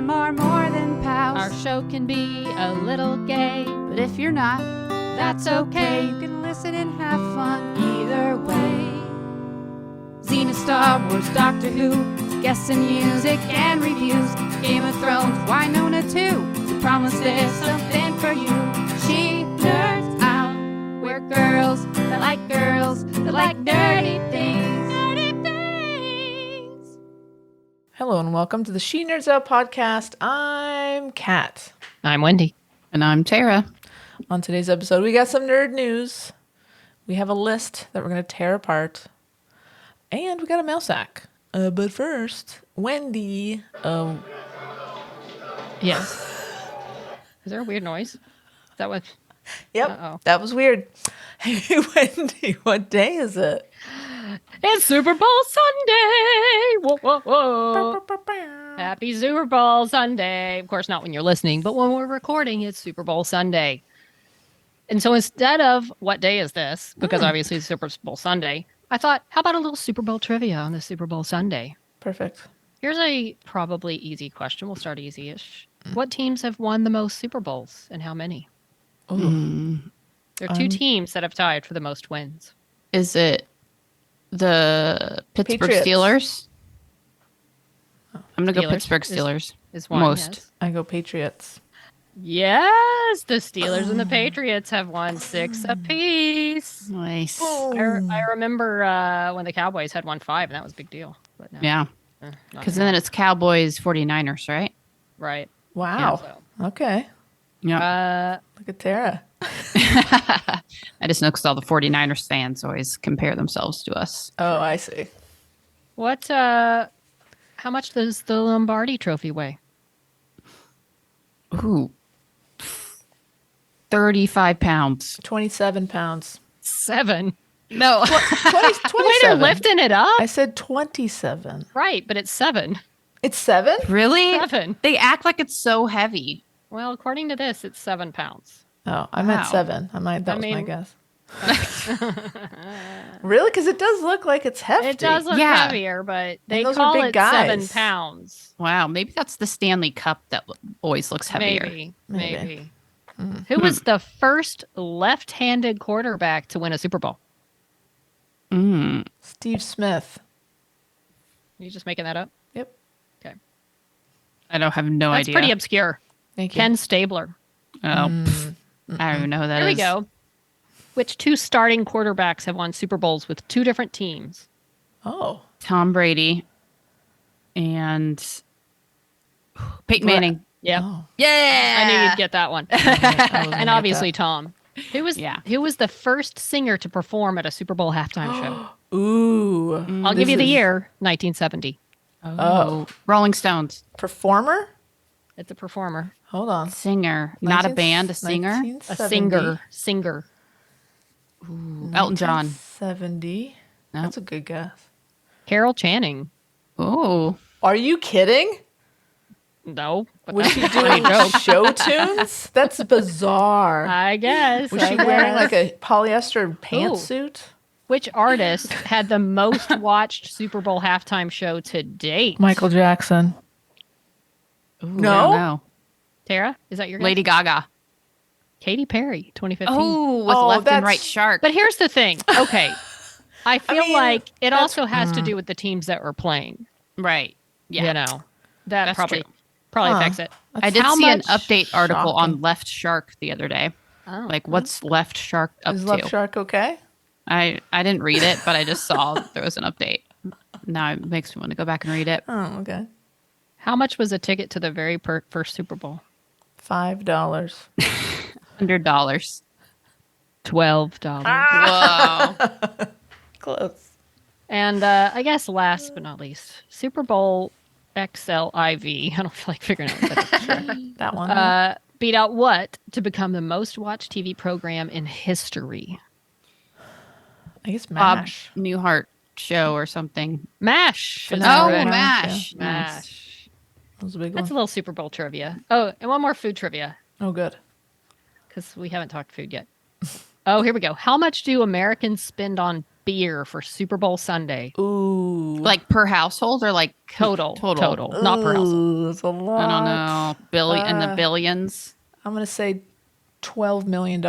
them are more than pals. Our show can be a little gay, But if you're not, that's okay. you can listen and have fun either way. Xena, Star Wars, Doctor Who, guests and music and reviews. Game of Thrones, Winona too. We promise there's something for you. She nerds out. We're girls that like nerdy things. Nerdy things. Hello and welcome to the She Nerds Out podcast. I'm Kat. I'm Wendy. And I'm Tara. On today's episode, we got some nerd news. We have a list that we're going to tear apart. And we got a mail sack. But first, Wendy. Yes. Is there a weird noise? Is that what? Yep. Uh-oh. That was weird. Hey, Wendy, what day is it? It's Super Bowl Sunday. Whoa, whoa, whoa. Happy Super Bowl Sunday. Of course, not when you're listening, but when we're recording, it's Super Bowl Sunday. And so instead of what day is this, because obviously it's Super Bowl Sunday, I thought, how about a little Super Bowl trivia on the Super Bowl Sunday? Perfect. Here's a probably easy question. We'll start easy-ish. What teams have won the most Super Bowls and how many? Ooh. There are two teams that have tied for the most wins. Is it the Pittsburgh Patriots. Steelers? I'm going to go Steelers Pittsburgh Steelers. Is one, Most. yes. I go Patriots. Yes, the Steelers and the Patriots have won 6 apiece. Nice. I remember when the Cowboys had won 5, and that was a big deal. But no, Yeah. not Because anymore. then it's Cowboys 49ers, right? Right. Wow. Yeah, Okay. Yeah. Look at Tara. I just know because all the 49ers fans always compare themselves to us. Oh, I see. What? How much does the Lombardi Trophy weigh? Ooh. 35 pounds. 27 pounds. 7. No. 20, Way 27. they're lifting it up. I said 27. Right, but it's 7. It's 7? Really? 7. They act like it's so heavy. Well, according to this, it's 7 pounds. Oh, I meant Wow. 7. That was my mean- guess. Really? Because it does look like it's hefty. It does look Yeah. heavier, but they those are call big it 7 guys. pounds. Wow. Maybe that's the Stanley Cup that always looks heavier. Maybe. Who was the first left-handed quarterback to win a Super Bowl? Mm. Steve Smith. Are you just making that up? Yep. Okay. I don't have no That's idea. pretty obscure. Thank you. Ken Stabler. Oh, pff. I don't even know who that Here we is. go. Which 2 starting quarterbacks have won Super Bowls with 2 different teams? Oh. Tom Brady and Peyton Manning. Yeah. Oh. Yeah. I knew you'd get that one. I wasn't gonna And get obviously Tom. Who was Yeah. the first singer to perform at a Super Bowl halftime show? that. Ooh. I'll give This you the is- year, 1970. Oh. Rolling Stones. Performer? It's a performer. Hold on. Singer. Not a band, a singer. A 1970. singer. Elton John. 70. No. That's a good guess. Carol Channing. Oh. Are you kidding? No. But Was that's she a funny doing joke. show tunes? That's bizarre. I guess. Was she wearing like a polyester pantsuit? Which artist had the most watched Super Bowl halftime show to date? Michael Jackson. Ooh, No? I don't know. Tara, is that your guess? Lady Gaga. Katy Perry, 2015. Oh, with Oh, left and that's- right shark. But here's the thing. Okay. I feel mean, like it that's- also has to do with the teams that were playing. right. Yeah. You know, that That's probably true. Huh. affects it. I did How see an much- update article Shocking. on Left Shark the other day. Oh, Like, what's Left Shark up Is to? Left Shark okay? I didn't read it, but I just saw there was an update. Now it makes me want to go back and read it. Oh, okay. how much was a ticket to the very first Super Bowl? $5. $100. $12. Whoa. Close. And I guess last but not least, Super Bowl XLIV. I don't feel like figuring out what that is. Sure. That one. Beat out what to become the most watched TV program in history? I guess Bob MASH. Newhart show or something. MASH. is Oh, correct. MASH. MASH. That was a big That's a one. little Super Bowl trivia. Oh, and one more food trivia, Oh, good. because we haven't talked food yet. Oh, here we go. How much do Americans spend on beer for Super Bowl Sunday. Ooh. Like per household or like Total. Total. Not per household. Ooh, it's a lot. I don't know. In the billions. I'm going to say $12 million.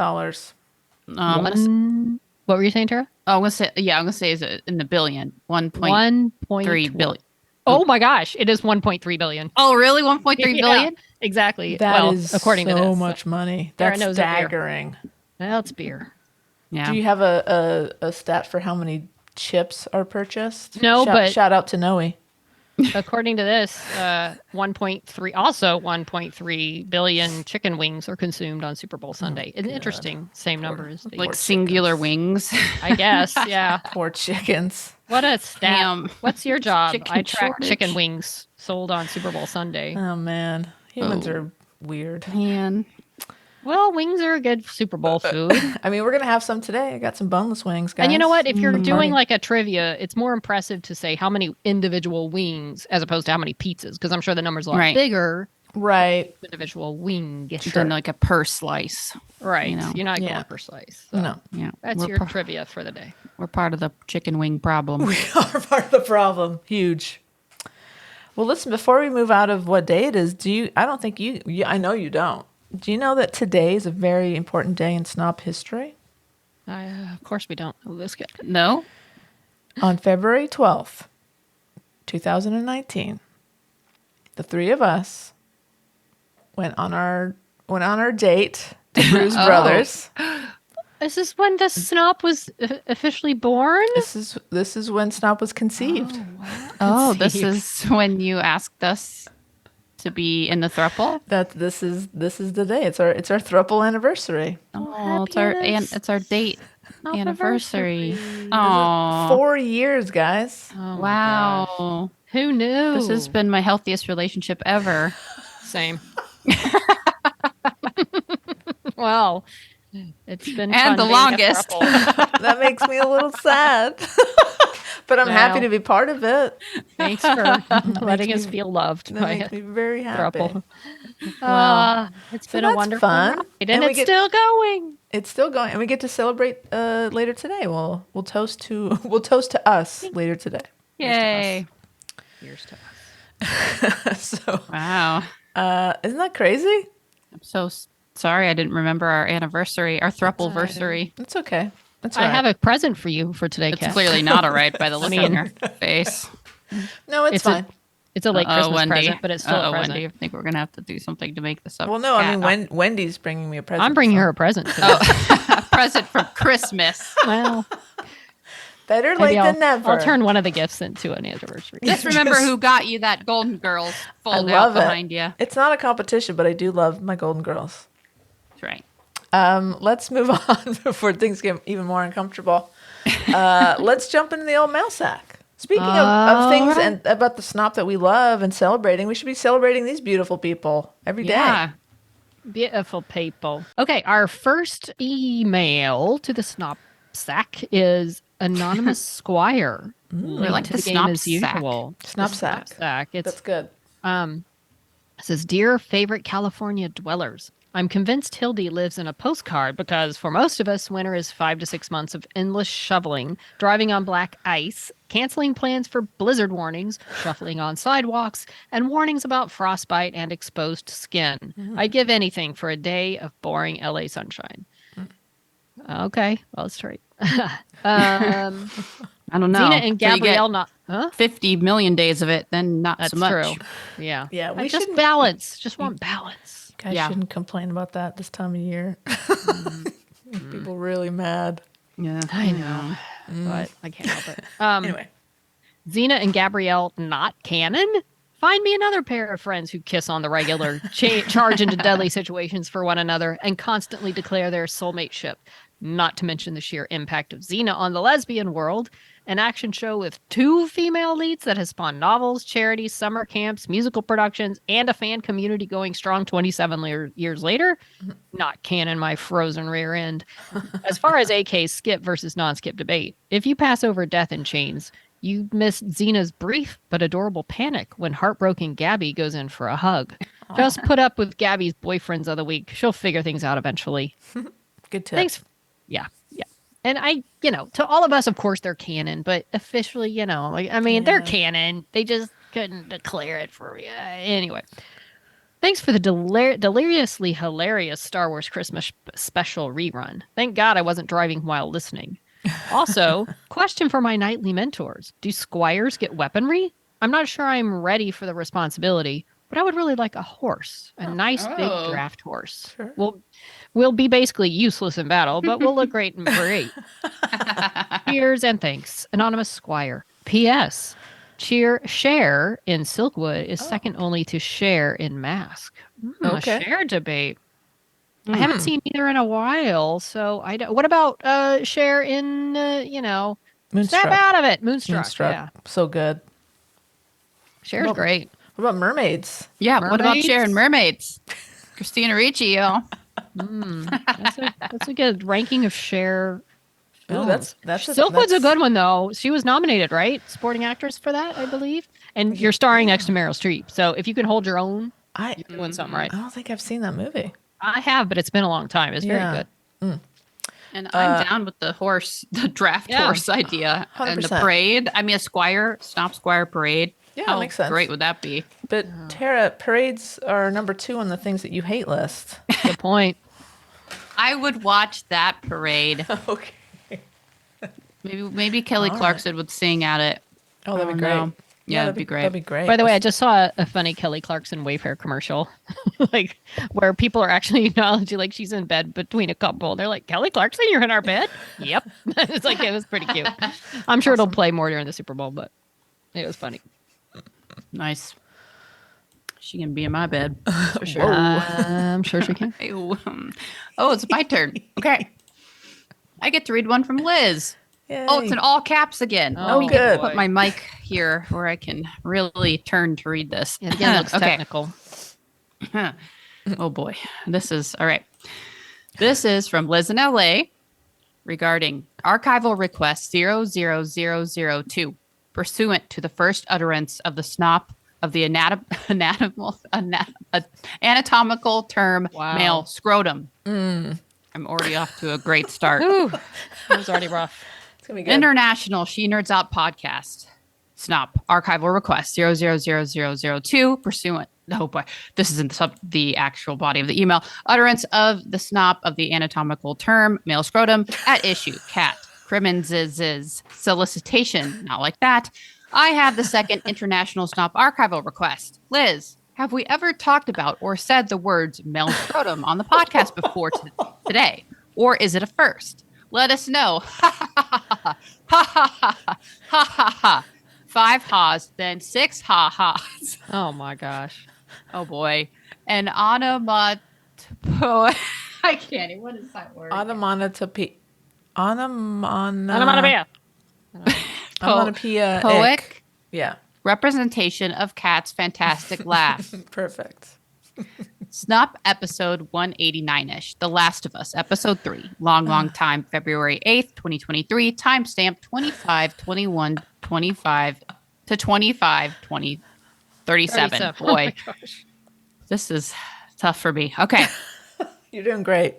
What were you saying, Tara? I'm gonna say is it in the billion? 1.3 billion. Oh my gosh, it is 1.3 billion. Oh, really? 1.3 billion? Exactly. That is according to so this. much money. Tara That's knows a beer. staggering. Well, it's beer. Yeah. Do you have a stat for how many chips are purchased? No, but- shout out to Noe. According to this, 1.3 billion chicken wings are consumed on Super Bowl Sunday. It's interesting. Same number as the Like singular wings. I guess. Yeah. Poor chickens. What a stat. Damn. What's your job? Chicken I track shortage. chicken wings sold on Super Bowl Sunday. Oh man, humans are weird. Man. Well, wings are a good Super Bowl food. I mean, we're gonna have some today. I got some boneless wings, guys. And you know what? If you're Party. doing like a trivia, it's more impressive to say how many individual wings as opposed to how many pizzas, because I'm sure the number's a lot Right. bigger. Right? Individual wing. Then like a per slice. Right. You know. You're not Yeah. going per slice. So No, Yeah. That's we're, your trivia for the day. we're part of the chicken wing problem. we are part of the problem. Huge. Well, listen. Before we move out of what day it is, I don't think you. I know you don't. Do you know that today is a very important day in SNOP history? Of course, we don't know this guy. No? On February 12th, 2019, the three of us went on our date to Bruce Brothers. Is this when the SNOP was officially born? This is when SNOP was conceived. Oh, this is when you asked us to be in the throuple? This is the day. It's our throuple anniversary. Oh, it's our date anniversary. Is it Oh, 4 years, guys. Oh, my wow. gosh. Who knew? This has been my healthiest relationship ever. Same. Well, it's been And fun the being a longest. throuple. That makes me a little sad. But I'm happy to be part of it. Thanks for letting us feel loved That by makes a me very happy. throuple. It's So been a that's wonderful fun. ride, and, And we it's get- still going. It's still going, and we get to celebrate later today. We'll toast to us later today. Yay. Here's to us. So Wow. isn't that crazy? I'm so sorry I didn't remember our anniversary, our thruple-versary. It's okay. That's I have a present for you for today, It's Kat. clearly not all right by the look on mean- your face. No, it's fine. It's a late Christmas Wendy. present, but it's still a present. Wendy, I think we're going to have to do something to make this up. Well, no, I mean Wendy's bringing me a present. I'm bringing so- her a present today. a present from Christmas. Well, Better maybe late than never. I'll turn one of the gifts into an anniversary. Just remember who got you that Golden Girls I fold love out it. behind you. It's not a competition, but I do love my Golden Girls. That's right. Let's move on before things get even more uncomfortable. Let's jump into the old mail sack. Speaking of things and about the SNOP that we love and celebrating, we should be celebrating these beautiful people every day. Yeah. Beautiful people. Okay, our first email to the SNOP sack is Anonymous Squire. We like to the the game SNOP as sack. usual. SNOP The sack. sack. It's That's good. it says, "Dear favorite California dwellers, I'm convinced Hildy lives in a postcard because for most of us, winter is 5 to 6 months of endless shoveling, driving on black ice, canceling plans for blizzard warnings, shuffling on sidewalks, and warnings about frostbite and exposed skin. I'd give anything for a day of boring LA sunshine." Okay, well, it's straight. I don't know. Zena and Till you get Gabrielle not. Huh? 50 million days of it, then not That's so much. true. Yeah. Yeah, we Just shouldn't- balance. Just want balance. Guys Yeah. shouldn't complain about that this time of year. Make people really mad. Yeah. I know, but I can't help it. Anyway, Zena and Gabrielle not canon? Find me another pair of friends who kiss on the regular, charge into deadly situations for one another, and constantly declare their soulmate ship. Not to mention the sheer impact of Xena on the lesbian world. An action show with 2 female leads that has spawned novels, charities, summer camps, musical productions, and a fan community going strong 27 years later. Not canon, my frozen rear end. As far as AK's skip versus non-skip debate, if you pass over Death in Chains, you missed Xena's brief but adorable panic when heartbroken Gabby goes in for a hug. Just put up with Gabby's boyfriends of the week. She'll figure things out eventually. good tip. Thanks. Yeah. And to all of us, of course, they're canon, but officially, they're canon. They just couldn't declare it for you. Anyway, thanks for the deliriously hilarious Star Wars Christmas special rerun. Thank God I wasn't driving while listening. Also, question for my nightly mentors. Do squires get weaponry? I'm not sure I'm ready for the responsibility, but I would really like a horse, a nice big draft horse. Sure. We'll be basically useless in battle, but we'll look great in parade. Cheers and thanks. Anonymous Squire. P.S. Share in Silkwood is second only to Share in Mask. A Share debate. I haven't seen either in a while, so I don't. What about Share in, Moonstruck. Snap out of it. Moonstruck. Yeah. So good. Share's great. What about mermaids? Yeah, Mermaids? what about Sharon Mermaids? Christina Ricci, y'all. That's a good ranking of Share. Ooh, that's Silkwood's a good one, though. She was nominated, right? Supporting actress for that, I believe. And you're starring next to Meryl Streep. So if you can hold your own, you're doing something right. I don't think I've seen that movie. I have, but it's been a long time. It's very good. And I'm down with the draft horse idea. 100%. And the parade. I mean, a SNOP Squire parade. Yeah, How that makes sense. great would that be? But Tara, parades are number 2 on the things that you hate list. Good point. I would watch that parade. Okay. Maybe Kelly Clarkson would sing at it. Oh, that'd be great. No. Yeah, that'd be great. That'd be great. By the way, I just saw a funny Kelly Clarkson Wayfair commercial, like where people are actually acknowledging like she's in bed between a couple. They're like, Kelly Clarkson, you're in our bed? Yep. It's like, it was pretty cute. I'm sure it'll play more during the Super Bowl, but it was funny. Nice. She can be in my bed. For sure. I'm sure she can. Oh, it's my turn. Okay. I get to read one from Liz. Yay. Oh, it's in all caps again. Oh, Let me good. put my mic here where I can really turn to read this. It again looks Okay. technical. Oh boy. This is all right. This is from Liz in LA regarding archival request 00002 pursuant to the first utterance of the SNOP of the anatomical term male scrotum. I'm already off to a great start. Ooh, it was already rough. It's going to be good. International She Nerds Out podcast. SNOP archival request 00002 pursuant. Oh boy, this isn't the actual body of the email. Utterance of the SNOP of the anatomical term male scrotum at issue. Cat Crimmins' solicitation. Not like that. I have the second international SNOP archival request. Liz, have we ever talked about or said the words male scrotum on the podcast before today? Or is it a first? Let us know. Ha ha ha ha ha ha ha. 5 ha's, then 6 ha-ha's. Oh my gosh. Oh boy. And onomatopoeia. I can't even. What is that word? Onomatopoeia. Onomatopoeia. Poetic Yeah. representation of Cat's fantastic laugh. Perfect. SNOP episode 189-ish. The Last of Us, episode 3. Long time, February 8th, 2023. Timestamp 25/21/25 to 25/20/37. Boy, this is tough for me. Okay. You're doing great.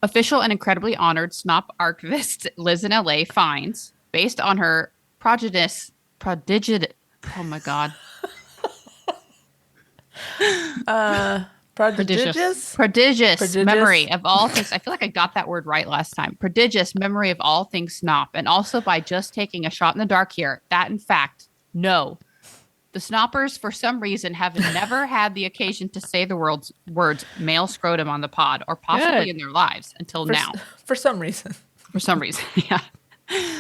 Official and incredibly honored SNOP archivist Liz in LA finds, based on her prodigious, oh my God. Prodigious memory of all things. I feel like I got that word right last time. Prodigious memory of all things SNOP. And also by just taking a shot in the dark here, that in fact, no. The SNOPers, for some reason, have never had the occasion to say the words male scrotum on the pod or possibly in their lives until now. For some reason. For some reason, yeah.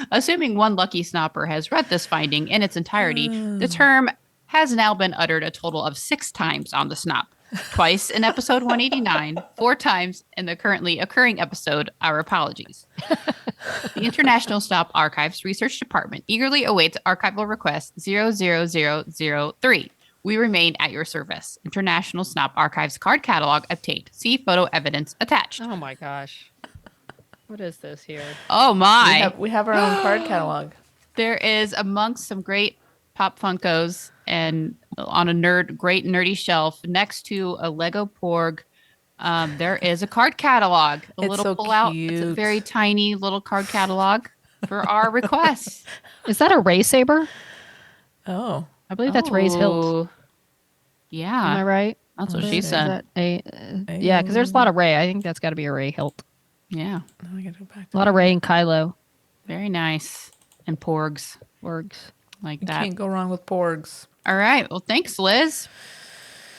Assuming one lucky SNOPer has read this finding in its entirety, the term has now been uttered a total of 6 times on the SNOP. Twice in episode 189, 4 times in the currently occurring episode. Our apologies. The International SNOP Archives Research Department eagerly awaits archival request 00003. We remain at your service. International SNOP Archives card catalog obtained. See photo evidence attached. Oh my gosh. What is this here? Oh my. We have our own card catalog. There is amongst some great Pop Funkos and on a great nerdy shelf next to a Lego Porg There is a card catalog, It's little so pull-out. It's a cute. very tiny little card catalog for our requests. Is that a Ray saber? Oh. I believe that's Ray's hilt. Oh, yeah. Am I right? That's what Let's she see. Is said. that yeah, because there's a lot of Ray. I think that's got to be a Ray hilt. Yeah. Now I gotta go back A lot of Ray and Kylo Very nice. And porgs works. like You that. can't go wrong with porgs. All right. Well, thanks, Liz.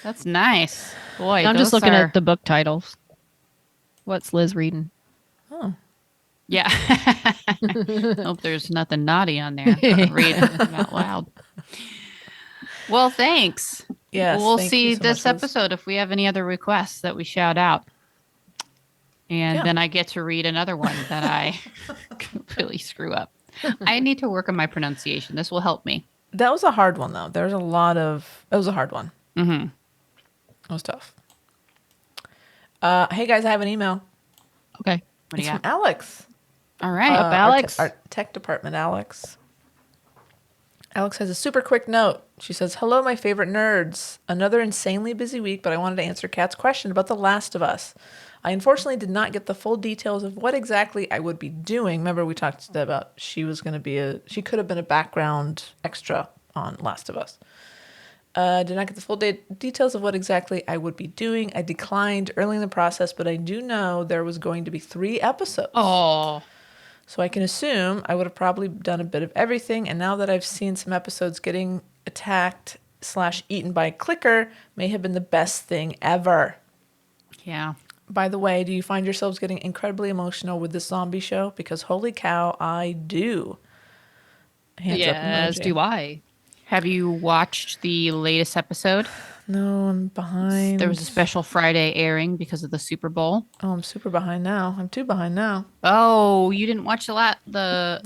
That's nice. Boy, I'm just those looking are- at the book titles. What's Liz reading? Oh. Yeah. Hope there's nothing naughty on there. Read out loud. Well, thanks. Yes. We'll thank see you so this much, Liz. episode if we have any other requests that we shout out. And Yeah. then I get to read another one that I completely screw up. I need to work on my pronunciation. This will help me. That was a hard one, though. There's a lot of. It was a hard one. Mm-hmm. It was tough. Hey guys, I have an email. Okay. What do It's you from got? Alex. All right. Up, Alex. Our tech department, Alex. Alex has a super quick note. She says, "Hello, my favorite nerds. Another insanely busy week, but I wanted to answer Kat's question about The Last of Us. I unfortunately did not get the full details of what exactly I would be doing. Remember, we talked about she could have been a background extra on Last of Us. Did not get the full details of what exactly I would be doing. I declined early in the process, but I do know there was going to be 3 episodes. Oh, So I can assume I would have probably done a bit of everything. And now that I've seen some episodes, getting attacked / eaten by a clicker may have been the best thing ever. yeah. By the way, do you find yourselves getting incredibly emotional with this zombie show? Because holy cow, I do. Hands up Yes, emoji. do I. Have you watched the latest episode? No, I'm behind. There was a special Friday airing because of the Super Bowl. Oh, I'm super behind now. I'm too behind now. Oh, you didn't watch No, I've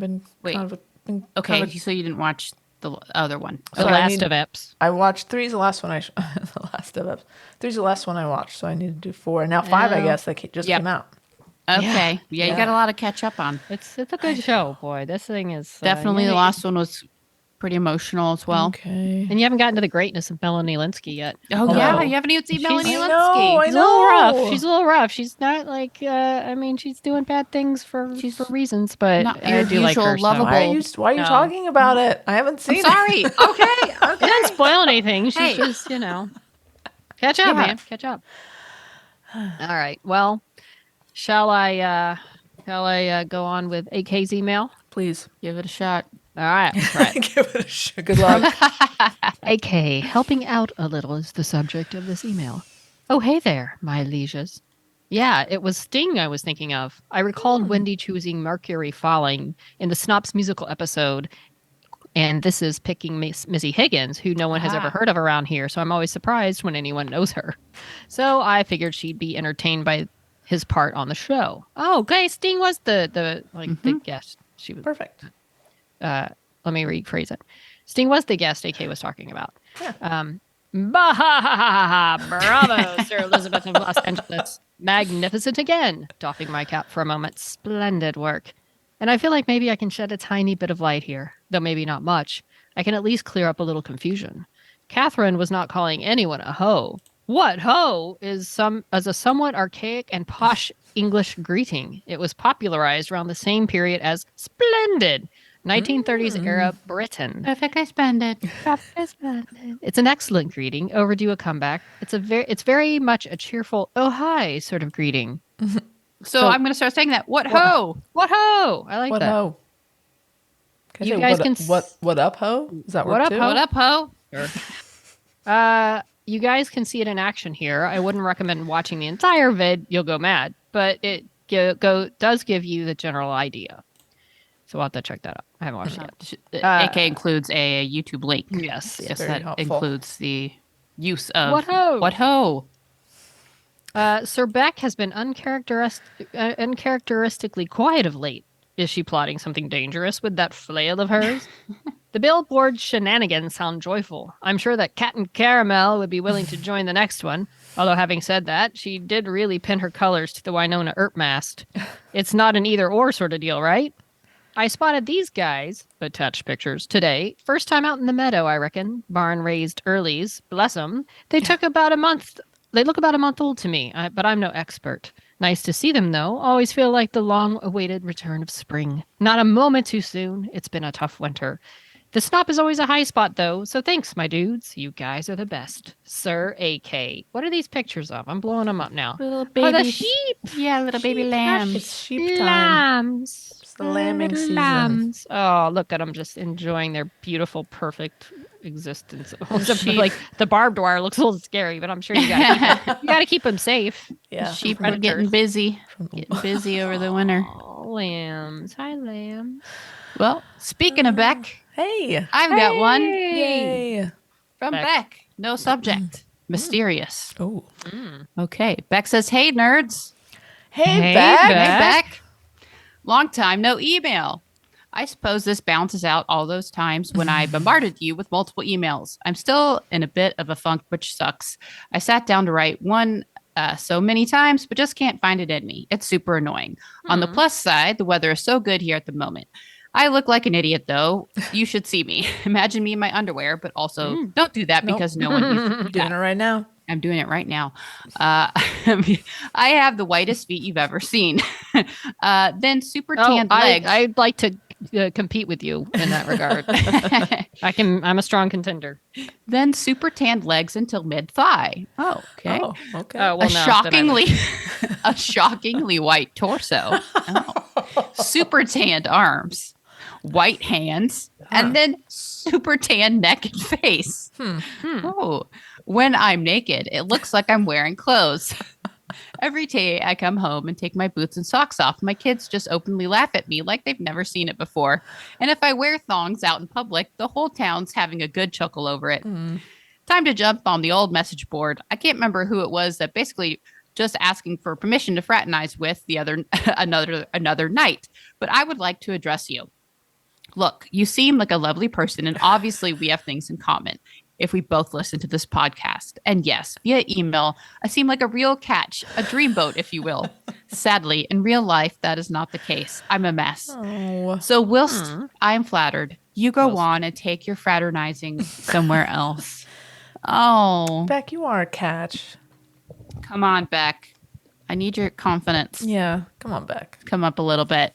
been Wait. been Okay, kind of- so you didn't watch the other one. The Sorry, I last need- of Eps. I watched 3 is the last one the last of us. 3 is the last one I watched, so I need to do 4. And now 5, I Oh. guess, that just Yep. came out. Okay. Yeah, you Yeah. got a lot to catch up on. It's a good show, boy. This thing is Definitely yeah, the last one was pretty emotional as well. Okay. And you haven't gotten to the greatness of Melanie Linsky yet. Oh, Oh. yeah. You haven't even seen She's- Melanie I Linsky. know, I She's a little rough. know. She's a little rough. She's not like I mean, she's doing bad things for reasons, but not I your do like usual her. So. lovable- Why are you No. talking about it? I haven't seen Sorry. it. Okay. I didn't spoil anything. She's Hey. just, catch up, Yeah. man. Catch up. All right. Well, shall I go on with AK's email? Please. Give it a shot. All right. That's right. Give it a shot. Good luck. AK, helping out a little is the subject of this email. Oh, hey there, my lieges. Yeah, it was Sting I was thinking of. I recalled Wendy choosing Mercury Falling in the SNOP's musical episode, and this is picking Missy Higgins, who no one has ever heard of around here, so I'm always surprised when anyone knows her. So I figured she'd be entertained by his part on the show. Oh, okay, Sting was the the guest. She was Perfect. let me rephrase it. Sting was the guest AK was talking about. Yeah. Bravo, Sir Elizabeth of Los Angeles. Magnificent again. Doffing my cap for a moment. Splendid work. And I feel like maybe I can shed a tiny bit of light here, though maybe not much. I can at least clear up a little confusion. Catherine was not calling anyone a hoe. What ho is as a somewhat archaic and posh English greeting. It was popularized around the same period as splendid. 1930s era Britain. Perfectly splendid. It's an excellent greeting, overdue a comeback. It's very much a cheerful oh hi sort of greeting. So I'm going to start saying that. What ho? What ho? I like What that. ho? Can I You say guys what, can what up ho? Does that What work up, too? ho? What up, ho? You guys can see it in action here. I wouldn't recommend watching the entire vid. You'll go mad, but it does give you the general idea. So I'll have to check that out. I haven't watched it yet. AK includes a YouTube link. Yes. Yes, very that helpful. includes the use of What ho? What ho? Sir Beck has been uncharacteristically quiet of late. Is she plotting something dangerous with that flail of hers? The billboard shenanigans sound joyful. I'm sure that Cat and Caramel would be willing to join the next one. Although having said that, she did really pin her colors to the Winona Earp mast. It's not an either-or sort of deal, right? I spotted these guys, attached pictures, today. First time out in the meadow, I reckon. Barn raised earlies. Bless 'em. They took about a month They look about a month old to me, but I'm no expert. Nice to see them, though. Always feel like the long-awaited return of spring. Not a moment too soon. It's been a tough winter. The snop is always a high spot, though, so thanks, my dudes. You guys are the best. Sir AK. What are these pictures of? I'm blowing them up now. Little Oh, baby the sheep. Yeah, little baby Sheep, lambs. It's sheep time. Lambs. It's the lambing Little season. Lambs. Oh, look at them just enjoying their beautiful, perfect existence. Like the barbed wire looks a little scary, but I'm sure you gotta keep them safe. Yeah. Sheep are Predators. getting busy. Getting busy over the winter. Oh, lambs. Hi, lambs. Well, speaking of Beck, Hey. I've got one Yay. from Beck. Beck. No subject. Mysterious. Oh. Okay. Beck says, "Hey, nerds. Hey, Hey, Beck. Hey, Beck. Beck. Long time no email. I suppose this balances out all those times when I bombarded you with multiple emails. I'm still in a bit of a funk, which sucks. I sat down to write one so many times, but just can't find it in me. It's super annoying. On the plus side, the weather is so good here at the moment. I look like an idiot, though. You should see me. Imagine me in my underwear, but also don't do that because no one needs to do You're doing it right now. I'm doing it right now. I have the whitest feet you've ever seen. Then super tanned legs. I'd like to compete with you in that regard. I'm a strong contender. Then super tanned legs until mid thigh. Oh, okay. Oh, okay. Oh, well, A no, then I shockingly, a shockingly white torso. Oh. Super tanned arms, white hands, and then super tan neck and face. Oh, when I'm naked, it looks like I'm wearing clothes. Every day I come home and take my boots and socks off. My kids just openly laugh at me like they've never seen it before. And if I wear thongs out in public, the whole town's having a good chuckle over it. Time to jump on the old message board. I can't remember who it was that basically just asking for permission to fraternize with the other another night. But I would like to address you. Look, you seem like a lovely person, and obviously we have things in common. If we both listen to this podcast. And yes, via email, I seem like a real catch, a dreamboat, if you will. Sadly, in real life, that is not the case. I'm a mess. Oh. So whilst I am flattered, you go on and take your fraternizing somewhere else. Oh, Beck, you are a catch. come on, Beck. I need your confidence. Yeah. Come on, Beck. Come up a little bit.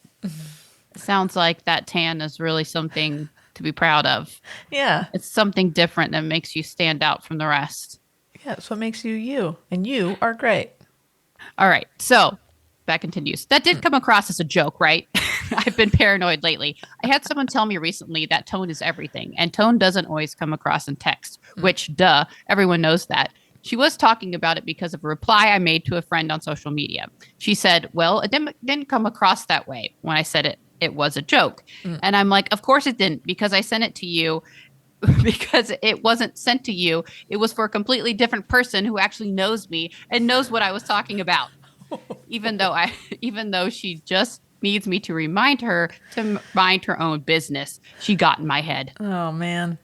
Sounds like that tan is really something to be proud of. Yeah. It's something different that makes you stand out from the rest. Yeah. That's what makes you you. And you are great. All right. So Beck continues. That did come across as a joke, right? I've been paranoid lately. I had someone tell me recently that tone is everything, and tone doesn't always come across in text, which, duh, everyone knows that. She was talking about it because of a reply I made to a friend on social media. She said, well, it didn't come across that way when I said it was a joke. And I'm like, of course it didn't, because I sent it to you because it wasn't sent to you. It was for a completely different person who actually knows me and knows what I was talking about. Even though she just needs me to remind her to mind her own business. She got in my head. Oh, man.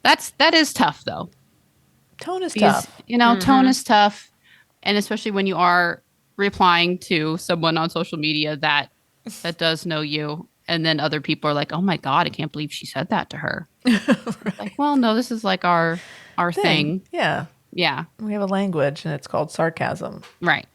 That is tough, though. Tone is Because, tough. tone is tough. And especially when you are replying to someone on social media that does know you. And then other people are like, oh my God, I can't believe she said that to her. Right. Like, well, no, this is like our thing. Yeah. Yeah. We have a language and it's called sarcasm. Right.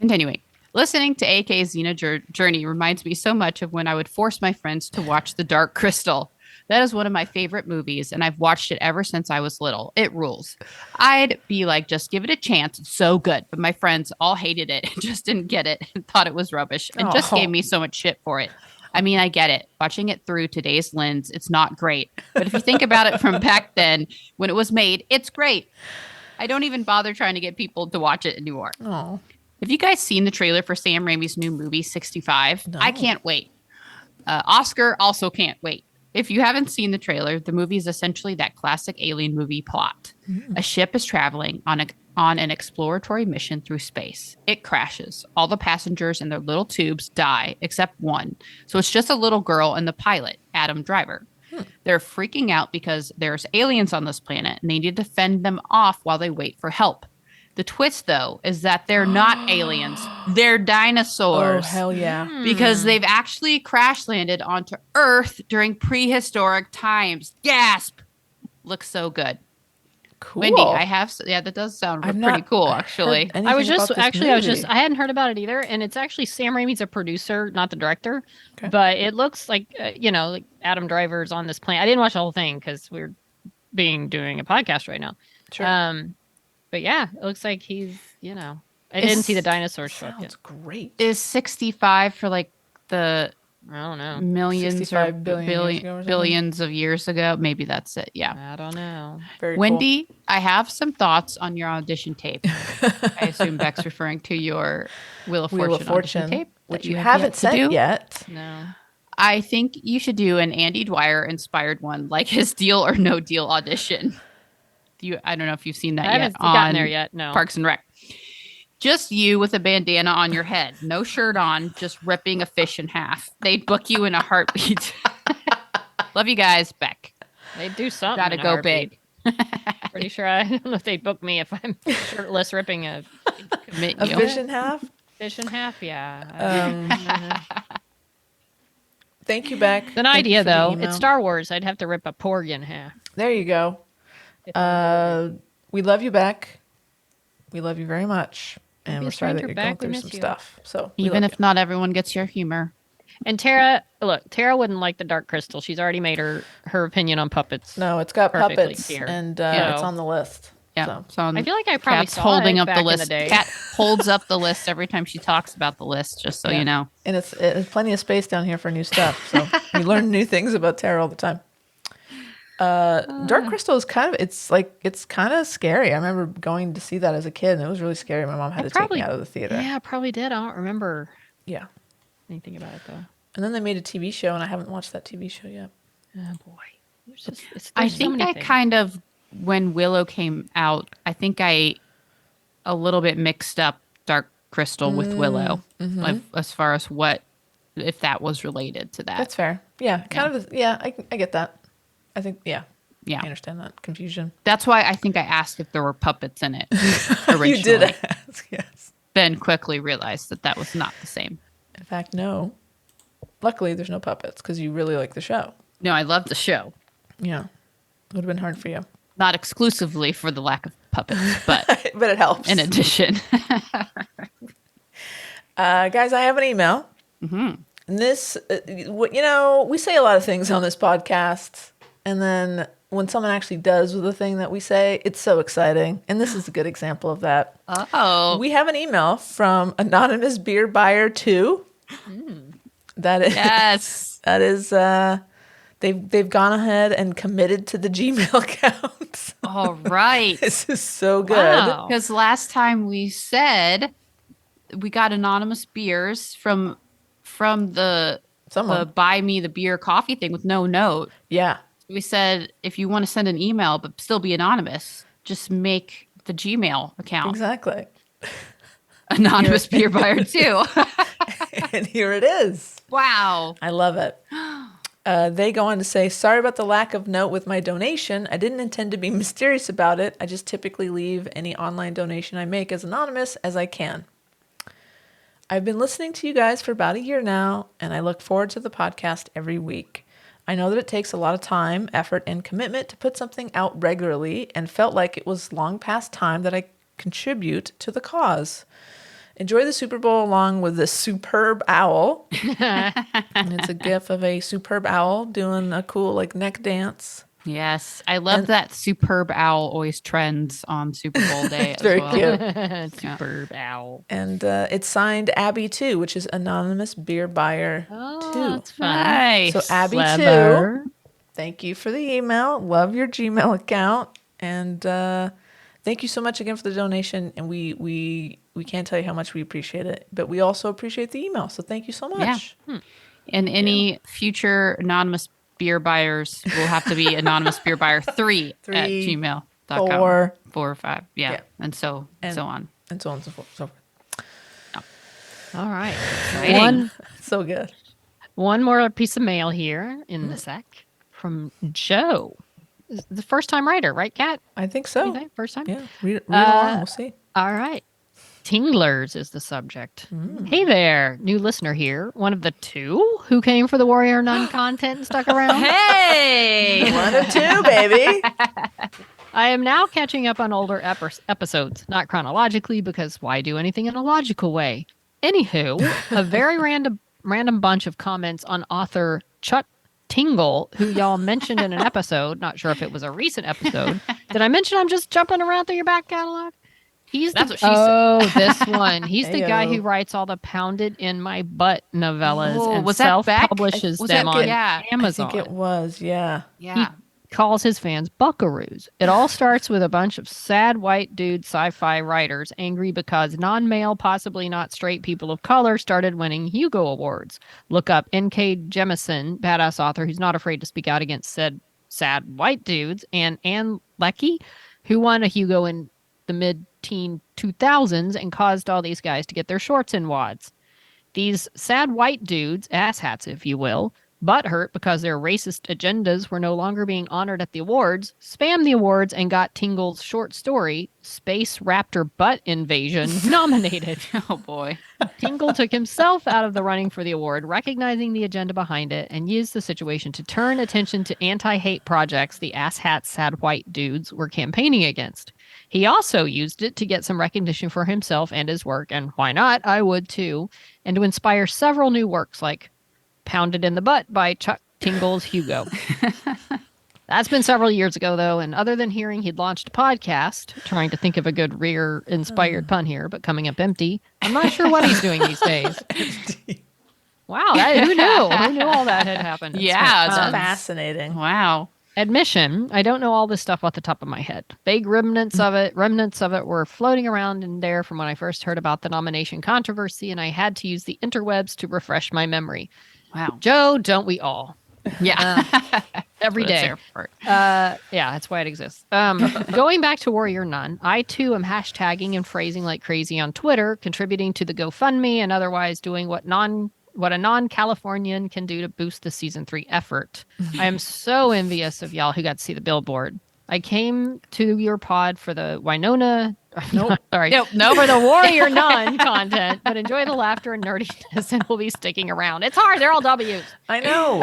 Continuing. Listening to AK's Xena journey reminds me so much of when I would force my friends to watch The Dark Crystal. That is one of my favorite movies, and I've watched it ever since I was little. It rules. I'd be like, just give it a chance. It's so good. But my friends all hated it and just didn't get it and thought it was rubbish and just gave me so much shit for it. I mean, I get it. Watching it through today's lens, it's not great. But if you think about it from back then, when it was made, it's great. I don't even bother trying to get people to watch it anymore. Oh. Have you guys seen the trailer for Sam Raimi's new movie, 65? No. I can't wait. Oscar also can't wait. If you haven't seen the trailer, the movie is essentially that classic alien movie plot. A ship is traveling on an exploratory mission through space. It crashes. All the passengers in their little tubes die, except one. So it's just a little girl and the pilot, Adam Driver. They're freaking out because there's aliens on this planet and they need to fend them off while they wait for help. The twist, though, is that they're not aliens. They're dinosaurs. Oh, hell yeah. Because they've actually crash landed onto Earth during prehistoric times. Gasp! Looks so good. Cool. Wendy, that does sound I've pretty not cool, heard actually. I was anything just about this actually, movie. I hadn't heard about it either, and it's actually Sam Raimi's a producer, not the director. Okay. But it looks like like Adam Driver's on this plane. I didn't watch the whole thing because we're doing a podcast right now. Sure. But yeah, it looks like he's I didn't see the dinosaur show yet. Sounds great. Is 65 for like the I don't know. millions or 65 billion years ago or something? billions of years ago? Maybe that's it. Yeah. I don't know. Very Wendy, I have some thoughts on your audition tape. I assume Beck's referring to your Wheel of cool. Fortune, Wheel of Fortune, audition tape, which that you have haven't yet to sent do. yet. No. I think you should do an Andy Dwyer inspired one, like his Deal or No Deal audition. I don't know if you've seen that I yet haven't gotten on there yet. No. Parks and Rec. Just you with a bandana on your head, no shirt on, just ripping a fish in half. They'd book you in a heartbeat. Love you guys, Beck. They do something. Gotta in a go heartbeat. big. Pretty sure I don't know if they'd book me if I'm shirtless ripping a Commit A you. fish in half. fish in half. Yeah. Thank you, Beck. It's an Thank you idea for the though. email. It's Star Wars. I'd have to rip a porg in half. There you go. We love you, Beck. We love you very much. And be a we're sorry that stranger, you're Beck. going We through miss some you. stuff. So we Even love if not everyone gets your humor. And Tara, look, Tara wouldn't like the Dark Crystal. She's already made her opinion on puppets. you. No, it's got Perfectly puppets, clear. and Yeah. it's on the list. Yeah. So. So I feel like I probably Kat's saw holding it up back the in list. the day. Kat holds up the list every time she talks about the list, just so Yeah. you know. And it's plenty of space down here for new stuff. So you learn new things about Tara all the time. Dark Crystal is kind of scary. I remember going to see that as a kid, and it was really scary. My mom had to take me out of the theater. Yeah, I probably did. I don't remember Yeah. anything about it though. And then they made a TV show, and I haven't watched that TV show yet. Oh boy. I think I kind of, when Willow came out, I think I a little bit mixed up Dark Crystal with Willow, like, as far as if that was related to that. That's fair. Yeah, kind of. Yeah, I get that. I think. Yeah, Yeah. I understand that confusion. That's why I think I asked if there were puppets in it originally. You did ask, yes. Then quickly realized that was not the same. In fact, no. Luckily, there's no puppets because you really like the show. No, I love the show. Yeah, it would have been hard for you, Not exclusively for the lack of puppets, but but it helps. in addition. Guys, I have an email. Mm-hmm. And this, we say a lot of things on this podcast, and then when someone actually does the thing that we say, it's so exciting. And this is a good example of that. Oh. We have an email from Anonymous Beer Buyer 2. That is, Yes. that is, they've gone ahead and committed to the Gmail account. All right. This is so good. Wow. Because last time we said we got anonymous beers from the buy me the beer coffee thing with no note. Yeah. We said if you want to send an email but still be anonymous, just make the Gmail account Exactly. anonymous beer buyer too. And here it is. Wow. I love it. They go on to say, sorry about the lack of note with my donation. I didn't intend to be mysterious about it. I just typically leave any online donation I make as anonymous as I can. I've been listening to you guys for about a year now, and I look forward to the podcast every week. I know that it takes a lot of time, effort, and commitment to put something out regularly, and felt like it was long past time that I contribute to the cause. Enjoy the Super Bowl along with this superb owl. And it's a gif of a superb owl doing a cool neck dance. Yes. I love that superb owl always trends on Super Bowl day. It's very cute. Superb owl. And it's signed Abby 2, which is Anonymous Beer Buyer 2. Oh, that's fun. Nice. So Abby Clever. 2, thank you for the email. Love your Gmail account. And thank you so much again for the donation. And we can't tell you how much we appreciate it. But we also appreciate the email. So thank you so much. Yeah. And any future anonymous beer buyers will have to be anonymous beer buyer 3 at 3, gmail.com. 4, 4 or 5. Yeah. Yeah. And so on. and so on and so forth. All right. Exciting. So good. One more piece of mail here in the sec from Joe. This is the first time writer, right, Kat? I think so. You think? First time? Yeah. Read along. We'll see. All right. Tinglers is the subject. Hey there, new listener here. One of the 2 who came for the Warrior Nun content and stuck around. Hey! 1 of 2, baby. I am now catching up on older episodes, not chronologically, because why do anything in a logical way? Anywho, a very random bunch of comments on author Chuck Tingle, who y'all mentioned in an episode. Not sure if it was a recent episode. Did I mention I'm just jumping around through your back catalog? That's what she said. This one. He's the guy Ayo. who writes all the Pounded in My Butt novellas Oh, and was that back? self-publishes Was them that on good? Yeah. Amazon. I think it was, yeah. Yeah. He calls his fans buckaroos. It all starts with a bunch of sad white dude sci-fi writers angry because non-male, possibly not straight people of color started winning Hugo Awards. Look up N.K. Jemisin, badass author who's not afraid to speak out against said sad white dudes, and Anne Leckie, who won a Hugo in the mid-teen 2000s and caused all these guys to get their shorts in wads. These sad white dudes, asshats if you will, butthurt because their racist agendas were no longer being honored at the awards, spammed the awards and got Tingle's short story, Space Raptor Butt Invasion, nominated. Oh boy. Tingle took himself out of the running for the award, recognizing the agenda behind it, and used the situation to turn attention to anti-hate projects the asshat sad white dudes were campaigning against. He also used it to get some recognition for himself and his work, and why not? I would too, and to inspire several new works like Pounded in the Butt by Chuck Tingle's Hugo. That's been several years ago, though, and other than hearing he'd launched a podcast, trying to think of a good rear-inspired pun here, but coming up empty, I'm not sure what he's doing these days. Wow, who knew? Who knew all that had happened? Yeah, That's that's fascinating. wow. Admission, I don't know all this stuff off the top of my head. Vague remnants of it were floating around in there from when I first heard about the nomination controversy, and I had to use the interwebs to refresh my memory. Wow. Joe, don't we all? Yeah. Every That's what it's day. there for. Yeah, that's why it exists. Going back to Warrior Nun, I too am hashtagging and phrasing like crazy on Twitter, contributing to the GoFundMe and otherwise doing what a non-Californian can do to boost the season 3 effort. I am so envious of y'all who got to see the billboard. I came to your pod for the Winona. Nope. Sorry. Nope. For the Warrior Nun content, but enjoy the laughter and nerdiness and we'll be sticking around. It's hard. They're all W's. I know.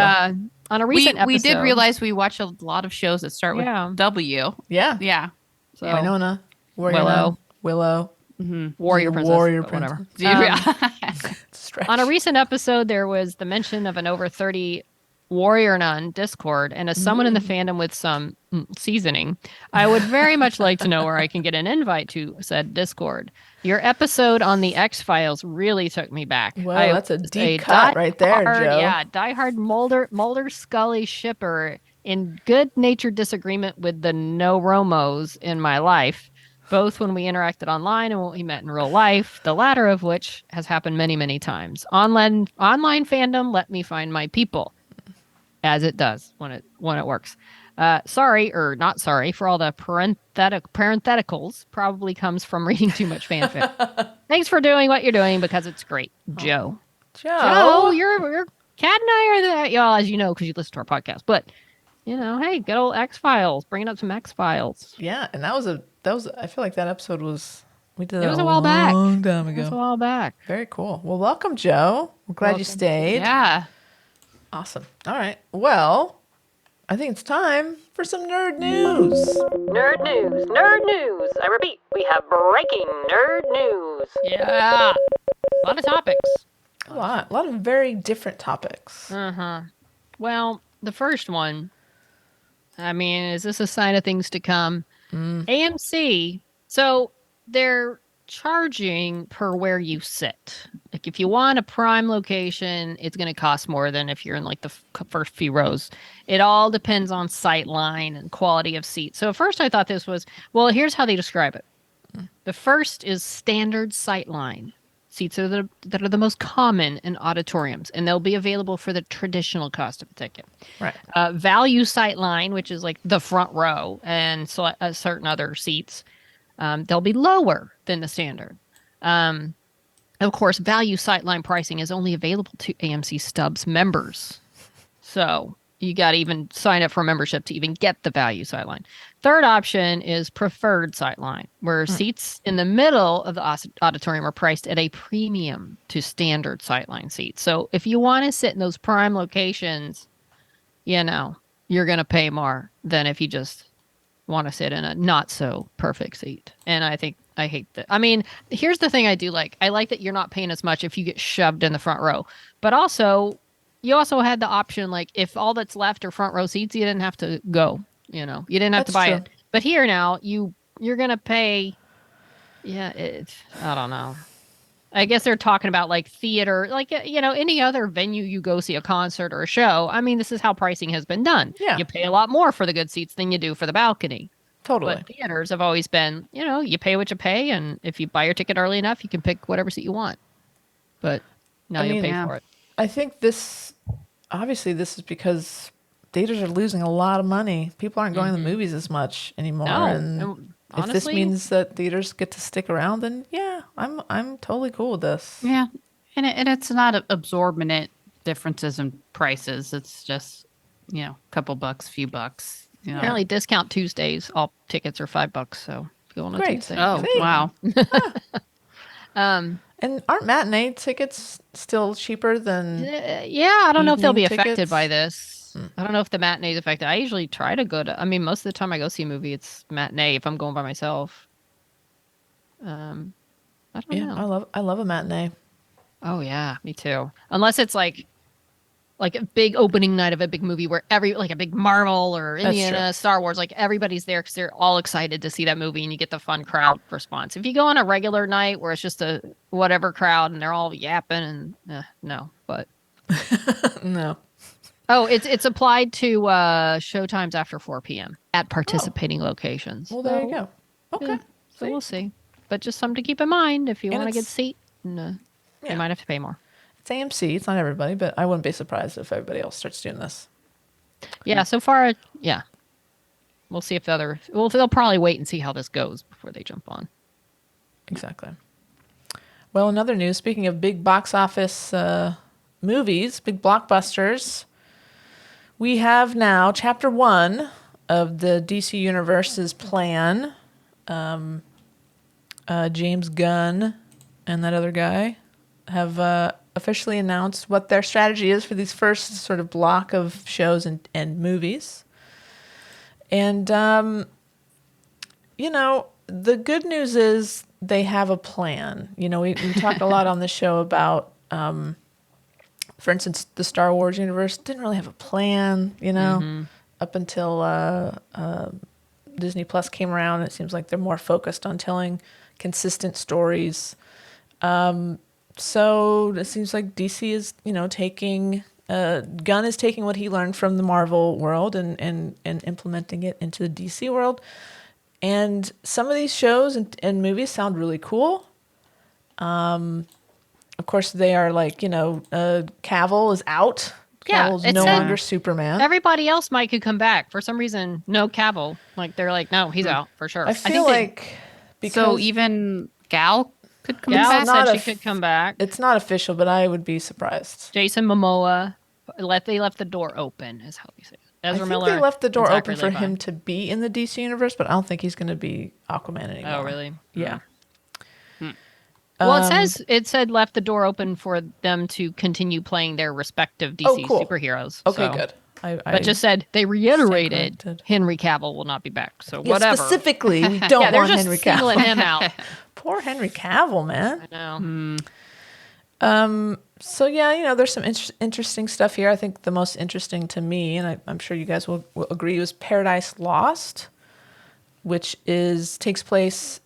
On a recent episode. We did realize we watch a lot of shows that start with Yeah. W. yeah. Yeah. So, Winona. Willow. Warrior Princess. Warrior Whatever. Princess. Stretch. On a recent episode, there was the mention of an over 30 Warrior Nun Discord, and as someone in the fandom with some seasoning, I would very much like to know where I can get an invite to said Discord. Your episode on the X-Files really took me back. Whoa, I that's a was deep cut right there, Joe. Yeah, diehard Mulder Scully shipper in good-natured disagreement with the no Romos in my life, both when we interacted online and when we met in real life, the latter of which has happened many, many times. Online fandom, let me find my people. As it does when it works. Sorry or not sorry for all the parentheticals. Probably comes from reading too much fanfic. Thanks for doing what you're doing because it's great, Joe. Joe. You're Kat and I are the y'all, as you know, because you listen to our podcast. But hey, good old X-Files, bringing up some X-Files. Yeah, and that was I feel like that episode was we did It was a while back. long time ago. It was a while back. Very cool. Well, welcome, Joe. We're glad you Welcome. stayed. Yeah. Awesome. All right. Well, I think it's time for some nerd news. Nerd news, nerd news. I repeat, we have breaking nerd news. Yeah, a lot of topics. A lot of very different topics. Well, the first one, I mean, is this a sign of things to come? AMC, so they're charging per where you sit. Like if you want a prime location, it's going to cost more than if you're in like the first few rows. It all depends on sight line and quality of seat. So at first I thought this was, well, here's how they describe it. The first is standard sight line. Seats that are the most common in auditoriums, and they'll be available for the traditional cost of a ticket. Right. Value sight line, which is like the front row, and certain other seats, they'll be lower than the standard. Of course, value sightline pricing is only available to AMC Stubs members. So you got to even sign up for a membership to even get the value sightline. Third option is preferred sightline, where seats in the middle of the auditorium are priced at a premium to standard sightline seats. So if you want to sit in those prime locations, you're going to pay more than if you just want to sit in a not so perfect seat. And I hate that. I mean, here's the thing I do like. I like that you're not paying as much if you get shoved in the front row. But also, you also had the option, like, if all that's left are front row seats, you didn't have to go. You didn't have to buy it. But here now, you're going to pay. Yeah, I don't know. I guess they're talking about like theater, like, any other venue you go see a concert or a show. I mean, this is how pricing has been done. Yeah. You pay a lot more for the good seats than you do for the balcony. Totally. But theaters have always been, you pay what you pay. And if you buy your ticket early enough, you can pick whatever seat you want. But now you pay for it. I think obviously this is because theaters are losing a lot of money. People aren't going to the movies as much anymore. No, and honestly, if this means that theaters get to stick around, then yeah, I'm totally cool with this. Yeah. And it's not absorbent differences in prices. It's just, couple bucks, few bucks. Apparently discount Tuesdays, all tickets are $5. So go on a Great. Tuesday. Oh, wow. And aren't matinee tickets still cheaper than? Yeah, I don't know if they'll be evening affected tickets? by this. I don't know if the matinee is affected. I usually try to go to. I mean, most of the time I go see a movie, it's matinee if I'm going by myself. I don't know. I love a matinee. Oh yeah, me too. Unless it's like a big opening night of a big movie where like a big Marvel or Indiana, Star Wars, like everybody's there because they're all excited to see that movie and you get the fun crowd response. If you go on a regular night where it's just a whatever crowd and they're all yapping and no, but No. oh, it's applied to showtimes after 4 p.m. at participating locations. Well, there you go. Okay. Yeah, so we'll see. But just something to keep in mind if you want a good seat, you might have to pay more. It's AMC. It's not everybody, but I wouldn't be surprised if everybody else starts doing this. Yeah, so far, yeah. We'll see if they'll probably wait and see how this goes before they jump on. Exactly. Well, another news, speaking of big box office movies, big blockbusters, we have now Chapter 1 of the DC Universe's plan. James Gunn and that other guy have officially announced what their strategy is for these first sort of block of shows and movies. And, the good news is they have a plan. We talked a lot on the show about, for instance, the Star Wars universe didn't really have a plan, up until Disney Plus came around. It seems like they're more focused on telling consistent stories. So it seems like DC is, taking, Gunn is taking what he learned from the Marvel world and implementing it into the DC world. And some of these shows and movies sound really cool. Of course, they are like, Cavill is out. Yeah, Cavill's it no said longer Superman. Everybody else could come back. For some reason, no Cavill. Like, they're like, no, he's out for sure. I feel like because So even Gal could come Gal back? said she could come back. it's not official, but I would be surprised. Jason Momoa, they left the door open, is how we say it. I Ezra think Miller. they left the door and open Zachary for Levi. him to be in the DC universe, but I don't think he's going to be Aquaman anymore. Oh, really? Yeah. Well, it said left the door open for them to continue playing their respective DC cool. superheroes. Okay, so. good. But just said they reiterated corrected. Henry Cavill will not be back. So Yeah, whatever. specifically, we don't Yeah, they're want just Henry singling Cavill. him out. Poor Henry Cavill, man. I know. So yeah, there's some interesting stuff here. I think the most interesting to me, and I'm sure you guys will agree, was Paradise Lost, which takes place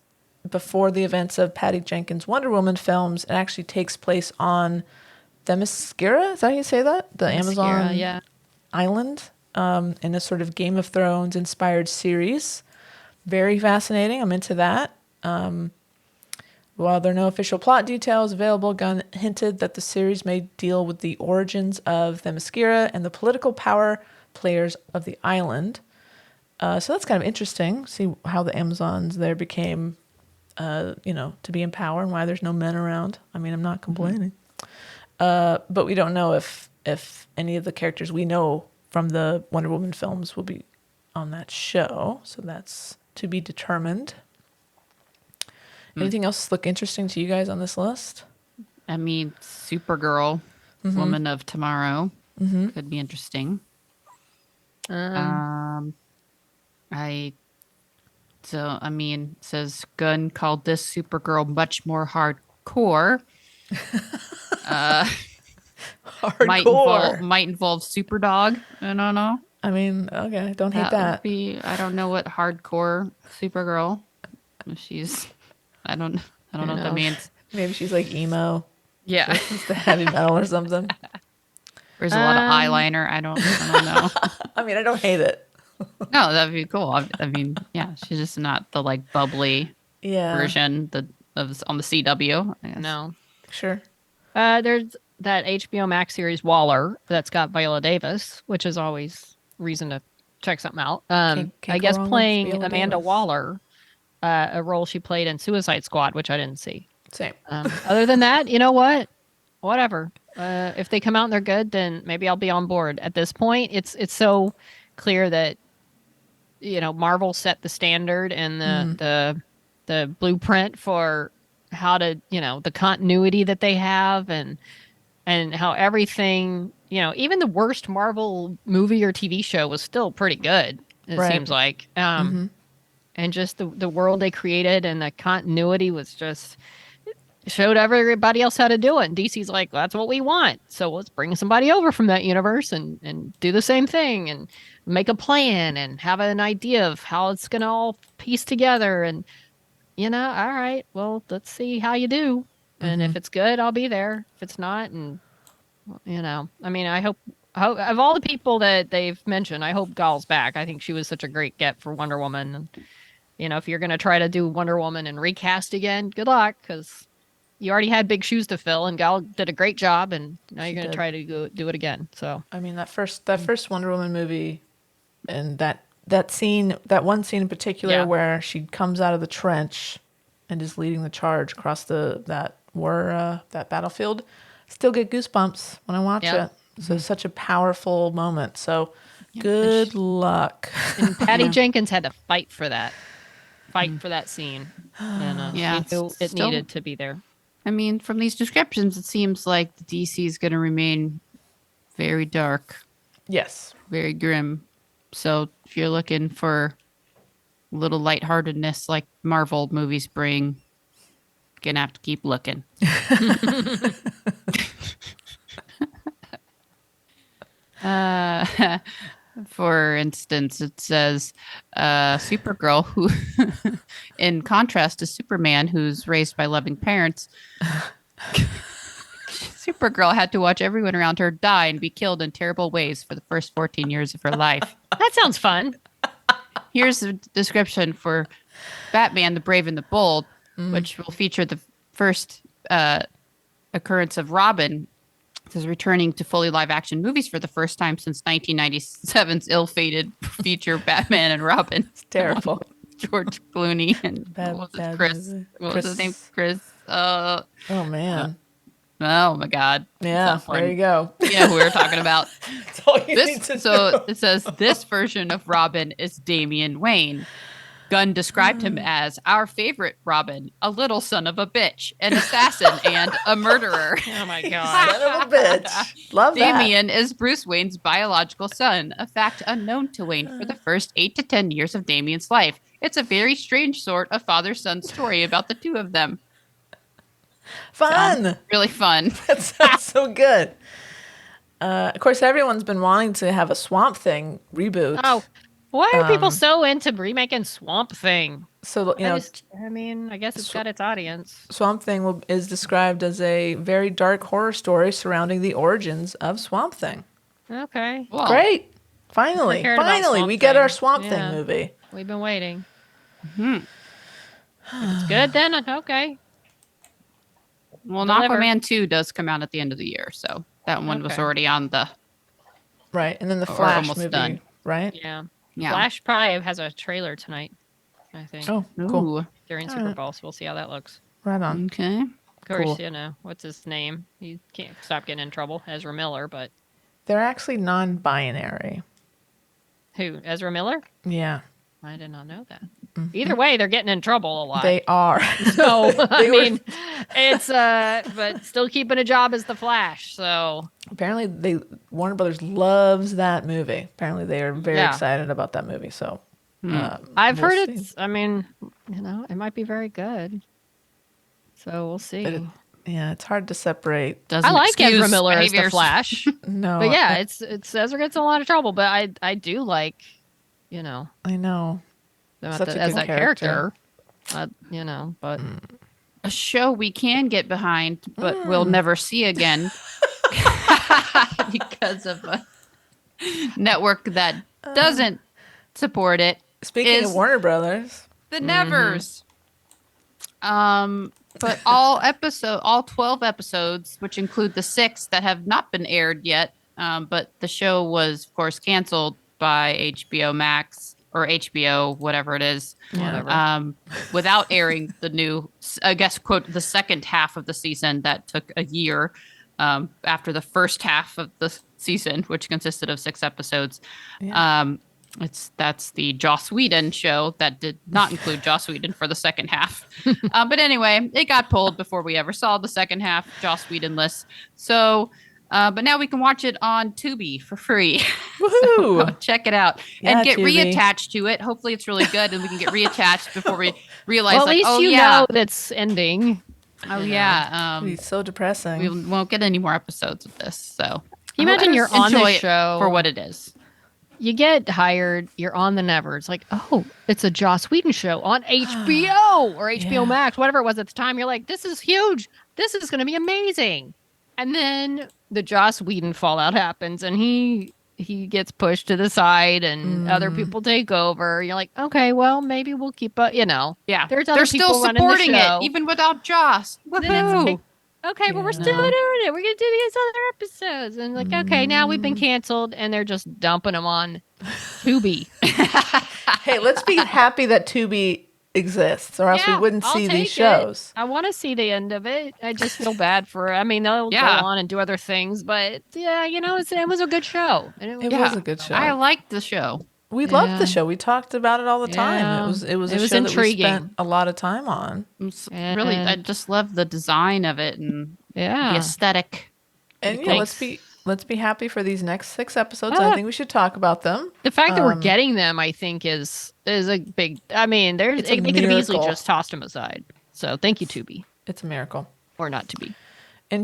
before the events of Patty Jenkins' Wonder Woman films. It actually takes place on Themyscira. Is that how you say that? The Amazon yeah. island, in a sort of Game of Thrones inspired series. Very fascinating. I'm into that. While there are no official plot details available, Gunn hinted that the series may deal with the origins of Themyscira and the political power players of the island. So that's kind of interesting. See how the Amazons there became, to be in power and why there's no men around. I mean, I'm not complaining. But we don't know if any of the characters we know from the Wonder Woman films will be on that show. So that's to be determined. Anything else look interesting to you guys on this list? I mean, Supergirl, Woman of Tomorrow, could be interesting. I So, I mean, it says Gunn called this Supergirl much more hardcore. Hardcore. Might involve Superdog. I don't know. I mean, okay, don't hate That would that. be. I don't know what hardcore Supergirl. She's. I don't. I don't know what that knows? means. Maybe she's like emo. Yeah. It's the heavy metal or something. There's a lot of eyeliner. I don't know. I mean, I don't hate it. No, that'd be cool. I mean, yeah, she's just not the like bubbly Yeah. version on the CW. I guess. No. Sure. There's that HBO Max series Waller that's got Viola Davis, which is always reason to check something out. Can't I go guess wrong with playing Viola Amanda Davis. Waller, a role she played in Suicide Squad, which I didn't see. Same. Other than that, you know what? Whatever. If they come out and they're good, then maybe I'll be on board. At this point, it's so clear that Marvel set the standard and the blueprint for how to the continuity that they have and how everything even the worst Marvel movie or TV show was still pretty good. It Right. seems like and just the world they created and the continuity was just showed everybody else how to do it. And DC's like, well, that's what we want. So let's bring somebody over from that universe and do the same thing and make a plan and have an idea of how it's going to all piece together. And, all right, well, let's see how you do. And if it's good, I'll be there. If it's not, and, I mean, I hope of all the people that they've mentioned, I hope Gal's back. I think she was such a great get for Wonder Woman. And, if you're going to try to do Wonder Woman and recast again, good luck, because you already had big shoes to fill, and Gal did a great job, and now you're going to try to do it again. So I mean, that first Wonder Woman movie, and that scene, that one scene in particular, where she comes out of the trench and is leading the charge across that battlefield, still get goosebumps when I watch it. So it's such a powerful moment. So good luck. And Patty Jenkins had to fight for that scene, and she knew it needed to be there. I mean, from these descriptions, it seems like the DC is going to remain very dark, Yes. very grim. So if you're looking for a little lightheartedness like Marvel movies bring, gonna have to keep looking. For instance, it says Supergirl, who, in contrast to Superman, who's raised by loving parents, Supergirl had to watch everyone around her die and be killed in terrible ways for the first 14 years of her life. That sounds fun. Here's the description for Batman, the Brave and the Bold, which will feature the first occurrence of Robin. It says returning to fully live action movies for the first time since 1997's ill-fated feature Batman and Robin. It's terrible. George Clooney and Bad- what was bad it, Chris? movie. What was his name? Chris. Oh man. Oh my God. Yeah. There you go. Yeah, who we were talking about. That's all you need to know. It says this version of Robin is Damian Wayne. Gunn described him as our favorite Robin, a little son of a bitch, an assassin, and a murderer. Oh my God. Son of a bitch. Love that. Damian is Bruce Wayne's biological son, a fact unknown to Wayne for the first 8 to 10 years of Damian's life. It's a very strange sort of father-son story about the two of them. Fun. Really fun. That sounds so good. Of course, everyone's been wanting to have a Swamp Thing reboot. Oh, why are people so into remaking Swamp Thing? So, I guess it's got its audience. Swamp Thing is described as a very dark horror story surrounding the origins of Swamp Thing. Okay. Well, Great. Finally, Never cared about Swamp we get our Thing. Swamp Yeah. Thing movie. We've been waiting. If it's good, then okay. Well, Deliver. Aquaman 2 does come out at the end of the year, so that one was Okay. already on the... Right. And then the Or Flash almost movie, done. right? Yeah. Yeah. Flash probably has a trailer tonight, I think, Oh, cool. Ooh, during Super Bowl. So we'll see how that looks. Right on. okay. Of course, Cool. what's his name? He can't stop getting in trouble. Ezra Miller, but They're actually non-binary. who? Ezra Miller? Yeah, I did not know that. Either way, they're getting in trouble a lot. they are. So I They were- mean, it's but still keeping a job as the Flash. So Apparently, Warner Brothers loves that movie. Apparently, they are very Yeah. excited about that movie. So I've we'll heard see. it's. I mean, it might be very good. So we'll see. Yeah, it's hard to separate. Doesn't I like excuse Ezra Miller as the behaviors. Flash, No, but yeah, it's Ezra gets in a lot of trouble. But I do like, I know. Such a as good that character. But A show we can get behind, but we'll never see again because of a network that doesn't support it. Speaking of Warner Brothers, The Nevers. But all 12 episodes, which include the 6 that have not been aired yet. But the show was, of course, canceled by HBO Max or HBO, whatever it is, without airing the new, I guess, quote, the second half of the season that took a year after the first half of the season, which consisted of 6 episodes. Yeah. That's the Joss Whedon show that did not include Joss Whedon for the second half. But anyway, it got pulled before we ever saw the second half Joss Whedon-less. So, but now we can watch it on Tubi for free. Woohoo! So check it out Yeah, and get Tubi. reattached to it. Hopefully it's really good and we can get reattached before we realize well, at least you know that's ending. Oh yeah. It's so depressing. We won't get any more episodes of this. So Can you imagine you're on enjoy the it show for what it is. You get hired, you're on the Never. It's like, oh, it's a Joss Whedon show on HBO or HBO Max, whatever it was at the time. You're like, this is huge. This is going to be amazing. And then the Joss Whedon fallout happens and he gets pushed to the side and other people take over. You're like, okay, well, maybe we'll keep Yeah. There's other They're still people running the supporting show. it, even without Joss. Then it's Woohoo. like, okay, but we're still doing it. We're going to do these other episodes. And like, okay, now we've been canceled and they're just dumping them on Tubi. Hey, let's be happy that Tubi exists, or else we wouldn't I'll see these take shows. it. I want to see the end of it. I just feel bad for. I mean, they'll go on and do other things, but yeah, it was a good show. And It was a good show. I liked the show. We loved the show. We talked about it all the time. Yeah. It was a was show intriguing. that we spent a lot of time on. Really, I just love the design of it and the aesthetic. And let's be happy for these next 6 episodes. Well, I think we should talk about them. The fact that we're getting them, I think, is a big. I mean, they It's a could have easily miracle. just tossed them aside. So thank you, Tubi, It's a miracle. or not Tubi. And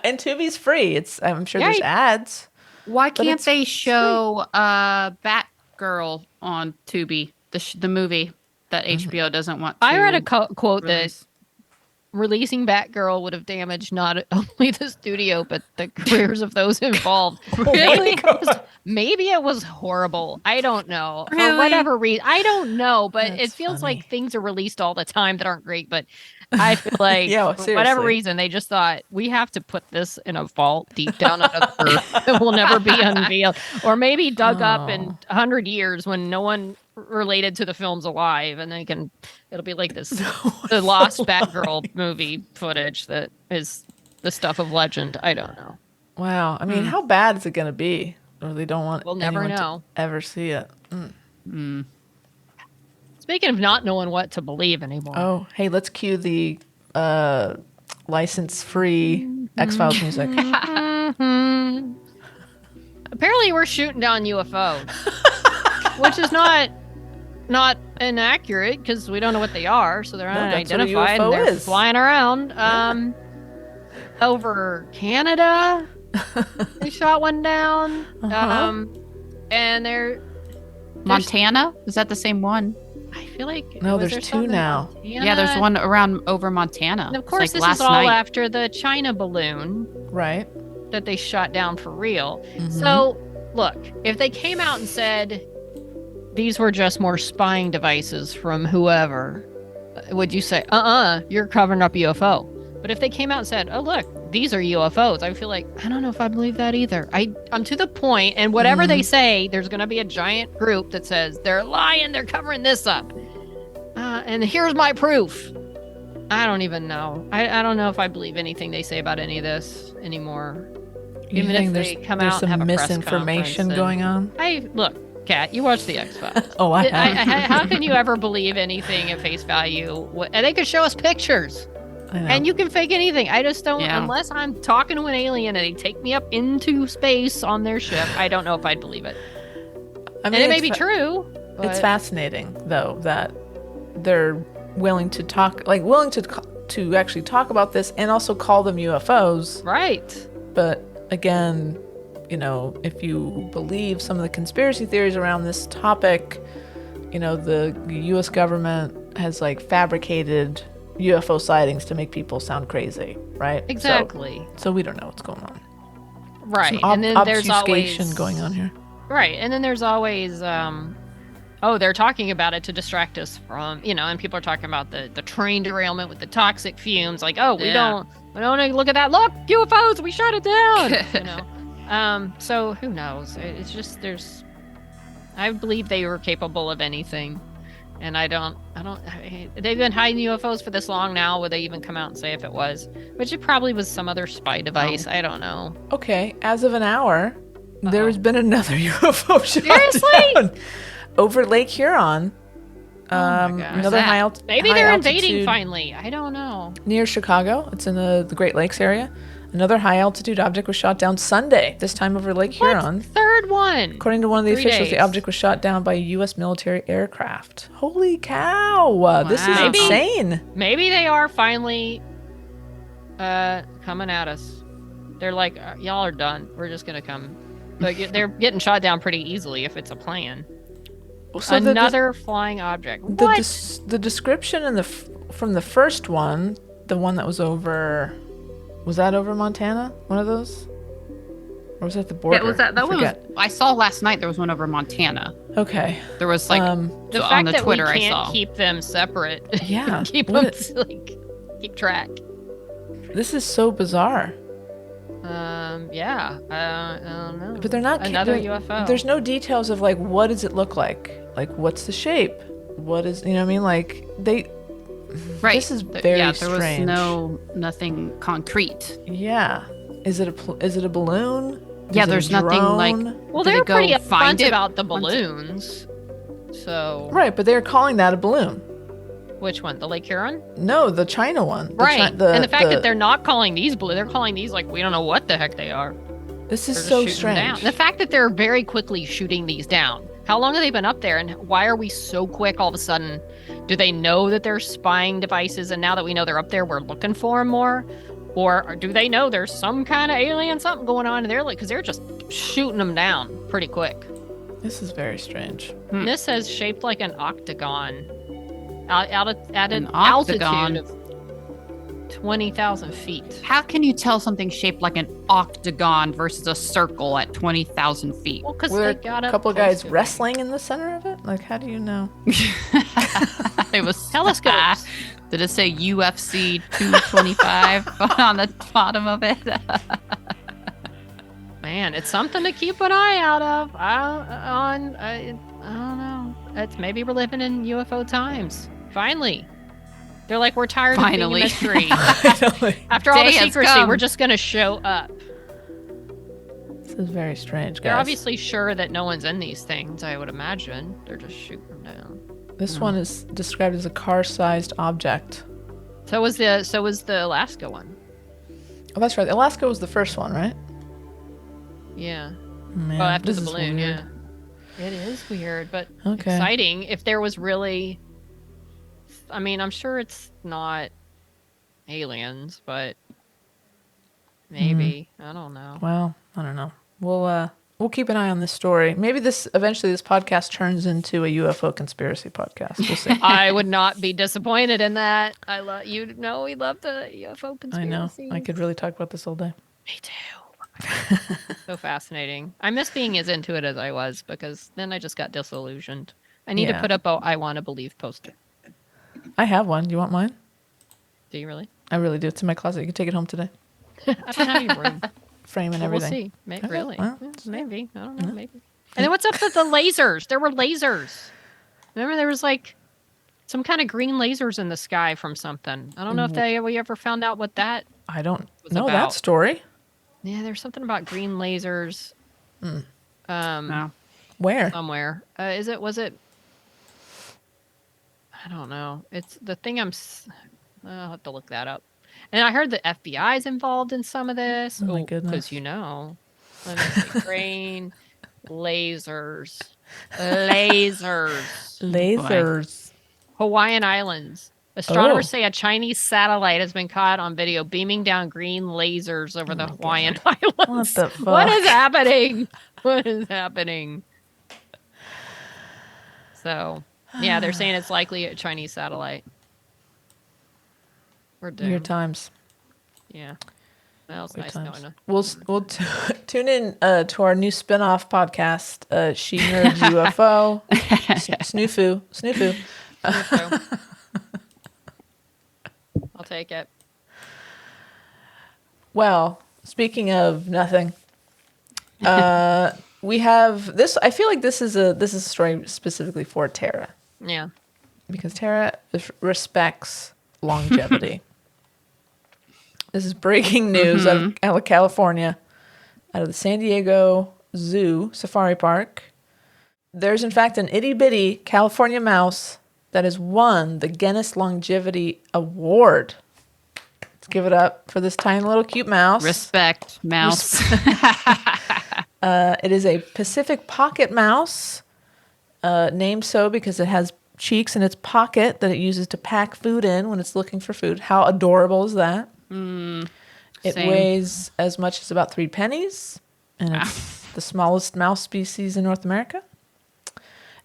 and Tubi's free. I'm sure there's Right. ads. Why can't it's they show Batgirl on Tubi, the movie that HBO doesn't want to I read a quote release? that releasing Batgirl would have damaged not only the studio but the careers of those involved. Maybe it was horrible. I don't know. For Really? whatever reason. I don't know, but That's it feels funny. like things are released all the time that aren't great. But I feel like Yeah, for whatever seriously. reason, they just thought we have to put this in a vault deep down under the earth that will never be unveiled. Or maybe dug up in 100 years when no one related to the film's alive, and it'll be like this the lost Batgirl movie footage that is the stuff of legend. I don't know. Wow. I mean, how bad is it going to be? Or they don't want We'll never anyone know. to ever see it. Speaking of not knowing what to believe anymore. Oh, hey, let's cue the license-free X-Files music. Apparently we're shooting down UFOs. Which is not inaccurate because we don't know what they are, so they're No, that's what a unidentified and UFO they're is. flying around. Over Canada, they shot one down. And they're Montana? Is that the same one? I feel like No, was there's there 2 some in now. Montana? Yeah, there's one around over Montana. And of It's course, like this last is all night. after the China balloon Right. that they shot down for real. So, look, if they came out and said these were just more spying devices from whoever, would you say, you're covering up UFO? But if they came out and said, oh, look, these are UFOs, I feel like, I don't know if I believe that either. I'm to the point, and whatever they say, there's going to be a giant group that says, they're lying, they're covering this up. And here's my proof. I don't even know. I don't know if I believe anything they say about any of this anymore. You Even think if they come there's out some and have a press misinformation conference going on? Look, Kat, you watch the X-Files. Oh, I have. How can you ever believe anything at face value? And they could show us pictures. I know. And you can fake anything. I just don't, Yeah. unless I'm talking to an alien and they take me up into space on their ship, I don't know if I'd believe it. I And it may it's be fa- true. It's fascinating, though, that they're willing to talk, to actually talk about this and also call them UFOs. Right. But again, if you believe some of the conspiracy theories around this topic, the U.S. government has fabricated UFO sightings to make people sound crazy, right? Exactly. So we don't know what's going on. Right. Some and then there's obfuscation always going on here. Right. And then there's always they're talking about it to distract us from, and people are talking about the train derailment with the toxic fumes, we don't look at that. Look, UFOs, we shot it down. So who knows? It's just I believe they were capable of anything. And they've been hiding UFOs for this long now. Would they even come out and say if it was? Which it probably was some other spy device. I don't know. Okay, as of an hour, there's been another UFO shot Seriously? down over Lake Huron. Another high altitude. Maybe they're invading finally. I don't know. Near Chicago. It's in the Great Lakes area. Another high altitude object was shot down Sunday, this time over Lake Huron. Third one. According to one of the officials, the object was shot down by a U.S. military aircraft. Holy cow. Wow. This is insane. Maybe they are finally coming at us. They're like, y'all are done. We're just going to come. But they're getting shot down pretty easily if it's a plan. So another flying object. What? The description from the first one, the one that was over... Was that over Montana? One of those? Or was that the border? Yeah, was that one I saw last night. There was one over Montana. Okay. There was the on fact the that Twitter we can't I saw. keep them separate. Yeah. keep them keep track. This is so bizarre. Yeah. I don't know. But they're not another UFO. There's no details of what does it look like? What's the shape? What is what I mean? Right. This is very strange. There was nothing concrete. Yeah. Is it a balloon? Yeah, there's nothing Well, they're pretty upfront about the balloons. So. Right, but they're calling that a balloon. Which one? The Lake Huron? No, the China one. Right. And the fact that they're not calling these balloons, they're calling these we don't know what the heck they are. This is so strange. The fact that they're very quickly shooting these down. How long have they been up there, and why are we so quick all of a sudden? Do they know that they're spying devices, and now that we know they're up there, we're looking for them more? Or do they know there's some kind of alien something going on, and because they're just shooting them down pretty quick? This is very strange. This says shaped like an octagon at an octagon altitude of 20,000 feet. How can you tell something shaped like an octagon versus a circle at 20,000 feet? Well, because they got a couple of guys wrestling in the center of it. How do you know? It was telescopes. Did it say UFC 225 on the bottom of it? Man, it's something to keep an eye out of. I don't know. Maybe we're living in UFO times. Finally. They're we're tired of being a mystery. After all the secrecy, we're just going to show up. This is very strange, guys. They're obviously sure that no one's in these things, I would imagine. They're just shooting them down. This one is described as a car-sized object. So was the Alaska one. Oh, that's right. Alaska was the first one, right? Yeah. Man, after the balloon, yeah. It is weird, but exciting. If there was really... I'm sure it's not aliens, but maybe. I don't know. Well, I don't know. We'll keep an eye on this story. Maybe eventually this podcast turns into a UFO conspiracy podcast. We'll see. I would not be disappointed in that. We love the UFO conspiracy. I know. I could really talk about this all day. Me too. So fascinating. I miss being as into it as I was, because then I just got disillusioned. I need to put up a I Want to Believe poster. I have one. Do you want mine? Do you really? I really do. It's in my closet. You can take it home today. I don't have your room. Frame and everything. We'll see. Really? Well, maybe. I don't know. Maybe. And then what's up with the lasers? There were lasers. Remember, there was some kind of green lasers in the sky from something. I don't know if we ever found out what that. I don't know that story. Yeah, there's something about green lasers. No. Where? Somewhere. Was it? I don't know. It's the thing I'll have to look that up. And I heard the FBI is involved in some of this. Oh my goodness. Because let me see, green lasers. Lasers. Lasers. Hawaiian Islands. Astronomers Oh. say a Chinese satellite has been caught on video beaming down green lasers over the Hawaiian Islands. What the fuck? What is happening? What is happening? So, yeah, they're saying it's likely a Chinese satellite. We're doomed. Weird times. Yeah. Well, it's Weird nice times. knowing. We'll tune in to our new spin-off podcast, She Nerds UFO. Snoofu. I'll take it. Well, speaking of nothing, we have this. I feel like this is a story specifically for Tara, Yeah. because Tara respects longevity. This is breaking news out of California, out of the San Diego Zoo Safari Park. There's in fact an itty bitty California mouse that has won the Guinness Longevity Award. Let's give it up for this tiny little cute mouse. Respect, mouse. It is a Pacific pocket mouse, named so because it has cheeks in its pocket that it uses to pack food in when it's looking for food. How adorable is that? It Same. weighs as much as about 3 pennies, and it's the smallest mouse species in North America.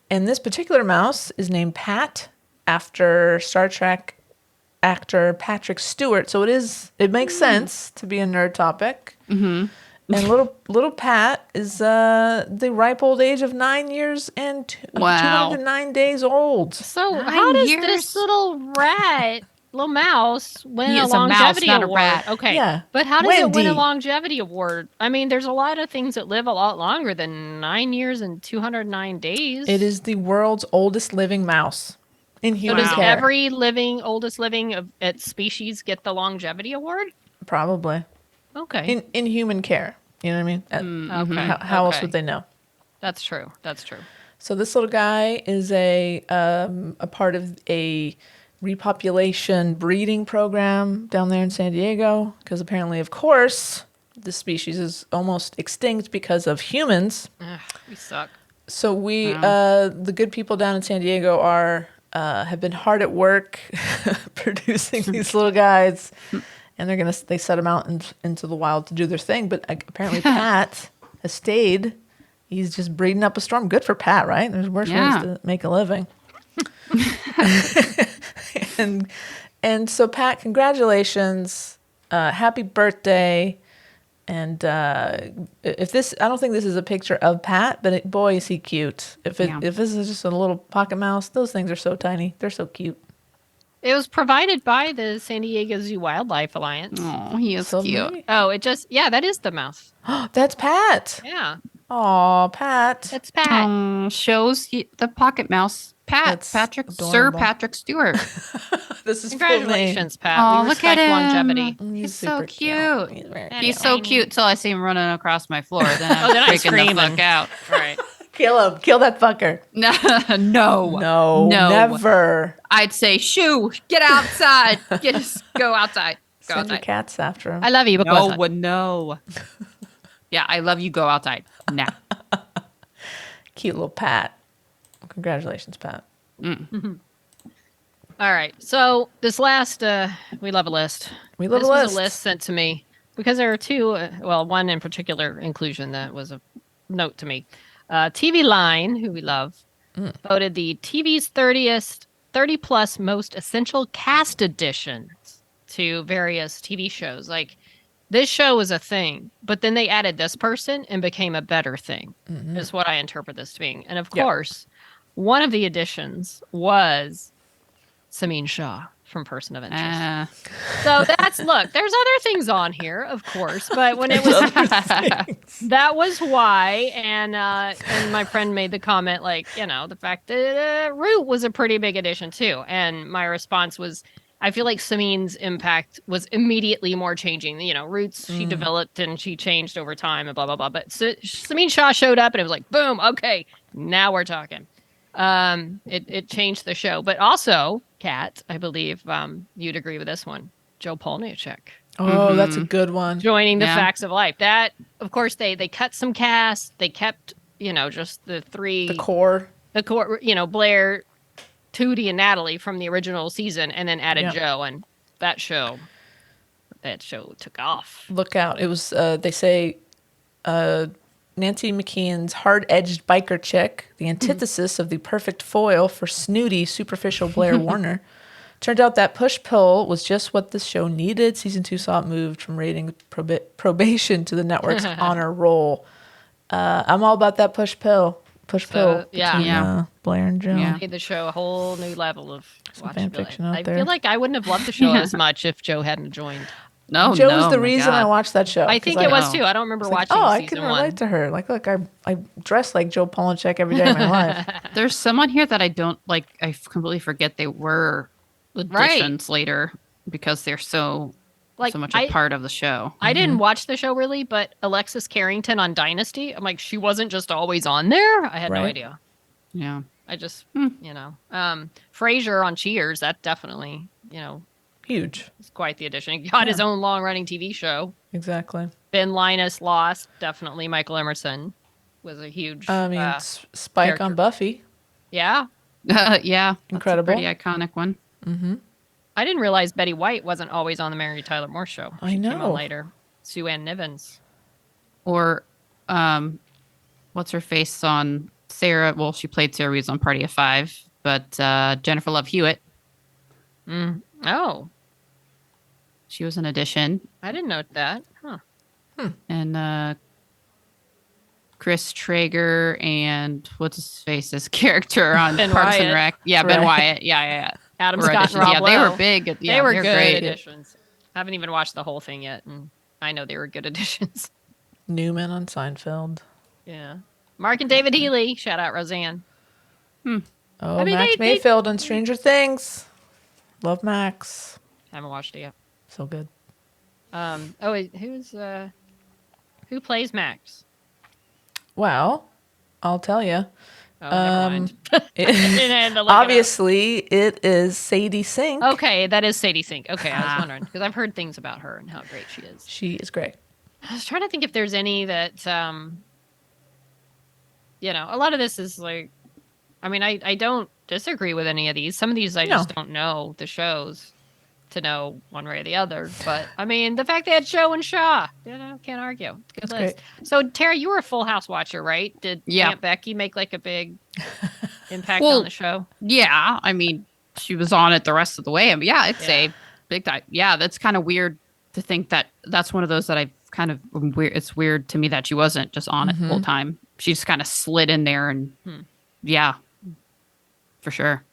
And this particular mouse is named Pat after Star Trek actor Patrick Stewart. So it makes sense to be a nerd topic. Mm-hmm. And little Pat is the ripe old age of 9 years and 209 days old. So 9 how does years? this little mouse win He a is a mouse, longevity not a award? rat. Okay, Yeah. but how does it win Wendy. a longevity award? I mean, there's a lot of things that live a lot longer than 9 years and 209 days. It is the world's oldest living mouse in So human does care. every oldest living of its species get the longevity award? Probably. Okay, In human care. You know what I mean? okay. How else okay. would they know? That's true. That's true. So this little guy is a part of a repopulation breeding program down there in San Diego, because apparently, of course, this species is almost extinct because of humans. Ugh, we suck. So the good people down in San Diego have been hard at work producing these little guys, and they set them out into the wild to do their thing. But apparently, Pat has stayed. He's just breeding up a storm. Good for Pat, right? There's worse ways to make a living. And so, Pat, congratulations, happy birthday. And if this, I don't think this is a picture of Pat, but boy, is he cute. If this is just a little pocket mouse, those things are so tiny. They're so cute. It was provided by the San Diego Zoo Wildlife Alliance. Oh, he is cute. maybe- Oh, that is the mouse. That's Pat. Yeah, Aw, Pat. that's Pat. Shows the pocket mouse. That's Sir adorable. Patrick Stewart. This is full name. Congratulations, Pat. Oh, We look at respect him. longevity. He's so super cute. He's very And He's cute. so cute till I see him running across my floor. Then I'm then I'm freaking the screaming. fuck out. Right. Kill him. Kill that fucker. No, No, never. I'd say, shoo, get outside. Go outside. Go Send your outside. cats after him. I love you, but go outside. No. Yeah, I love you. Go outside now. Cute little Pat. Congratulations, Pat. All right. So this last, we love a list. We love this a was list. a list sent to me because there are two. One in particular inclusion that was a note to me. TV Line, who we love, voted the TV's 30 plus most essential cast additions to various TV shows. Like this show was a thing, but then they added this person and became a better thing. Is what I interpret this to being. And of course, one of the additions was Samin Shah from Person of Interest. So there's other things on here, of course, but when it was that was why. And my friend made the comment, like, the fact that Root was a pretty big addition too. And my response was, I feel like Samin's impact was immediately more changing. Roots, she developed and she changed over time and blah, blah, blah. But Samin Shah showed up and it was like, boom, okay, now we're talking. It changed the show. But also, Kat, I believe you'd agree with this one. Joe Polniacek. Oh, that's a good one. Joining the Yeah. Facts of Life. That, of course, they cut some cast. They kept just the three, The core. Blair, Tootie, and Natalie from the original season, and then added Joe, and that show took off. Look out. It was, they say, Nancy McKeon's hard-edged biker chick, the antithesis of the perfect foil for snooty, superficial Blair Warner. Turned out that push pill was just what this show needed. Season 2 saw it moved from rating probation to the network's honor roll. I'm all about that push pill. Between, Blair and Joe. Made the show a whole new level of fan fiction out I there. feel like I wouldn't have loved the show as much if Joe hadn't joined. No, Joe was the reason I watched that show. I think it was too. I don't remember watching I season can 1. relate to her. Like, look, I dress like Joe Polachek every day of my life. There's someone here that I don't like. I completely forget they were additions later because they're so much a part of the show. I didn't watch the show really, but Alexis Carrington on Dynasty, I'm like, she wasn't just always on there. I had no idea. Yeah. I just, Frasier on Cheers, that definitely, Huge. it's quite the addition. He got his own long-running TV show. Exactly. Ben Linus, Lost, definitely. Michael Emerson was a huge Spike character. on Buffy. Yeah. Yeah. Incredible. Pretty iconic one. Mm-hmm. I didn't realize Betty White wasn't always on the Mary Tyler Moore Show. I She came know. on later. Sue Ann Nivens. Or, what's her face on Sarah? Well, she played Sarah Reeves on Party of Five, but Jennifer Love Hewitt. Oh, She was an addition. I didn't note that. Huh. And Chris Traeger and what's his face's character on Ben Parks and Wyatt. Rec. Yeah, Ben Wyatt. Yeah. Adam Were Scott additions. and Rob Yeah, they Lowe. were big. They were they're good great. additions. I haven't even watched the whole thing yet, and I know they were good additions. Newman on Seinfeld. Yeah. Mark and David Healy. Shout out Roseanne. Oh, I mean, Max they- Mayfield on Stranger Things. Love Max. Haven't watched it yet. So good. Who plays Max? Well, I'll tell you. Oh, never mind. And to look it up. Obviously, it is Sadie Sink. Okay, that is Sadie Sink. Okay, I was wondering because I've heard things about her and how great she is. She is great. I was trying to think if there's any that, a lot of this is like, I mean, I don't disagree with any of these. Some of these I just don't know the shows to know one way or the other. But I mean, the fact they had Show and Shaw, can't argue. Good That's list. great. So Tara, you were a Full House watcher, right? Did Aunt Becky make like a big impact on the show? Yeah, I mean, she was on it the rest of the way. I mean, yeah, it's a big time. Yeah, that's kind of weird to think that that's one of those that I've kind of weird. It's weird to me that she wasn't just on it the whole time. She just kind of slid in there and yeah, for sure.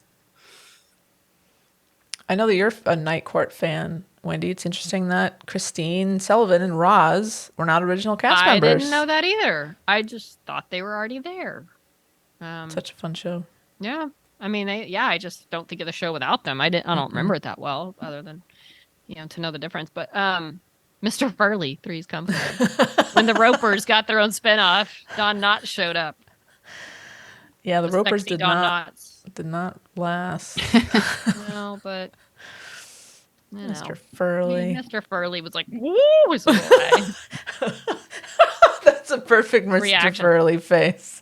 I know that you're a Night Court fan, Wendy. It's interesting that Christine Sullivan and Roz were not original cast members. I didn't know that either. I just thought they were already there. Such a fun show. Yeah. I mean, I just don't think of the show without them. I don't remember it that well, other than, to know the difference. But Mr. Furley, Three's Company. When the Ropers got their own spinoff, Don Knotts showed up. Yeah, the Ropers sexy did Don not last. No, but Mr. Furley. Mr. Furley was like, "Woo!" his little eye. That's a perfect Mr. Reaction. Furley face.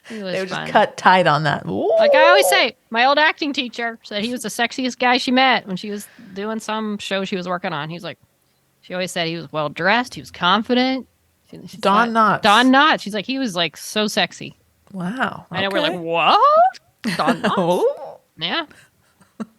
He was They were fun. just cut tight on that. Ooh. Like I always say, my old acting teacher said he was the sexiest guy she met when she was doing some show she was working on. He's like, she always said he was well dressed, he was confident. Don Knotts. Don Knotts. She's like, he was like so sexy. Wow. I know we're okay. like, what? Don Knotts? Oh. Yeah.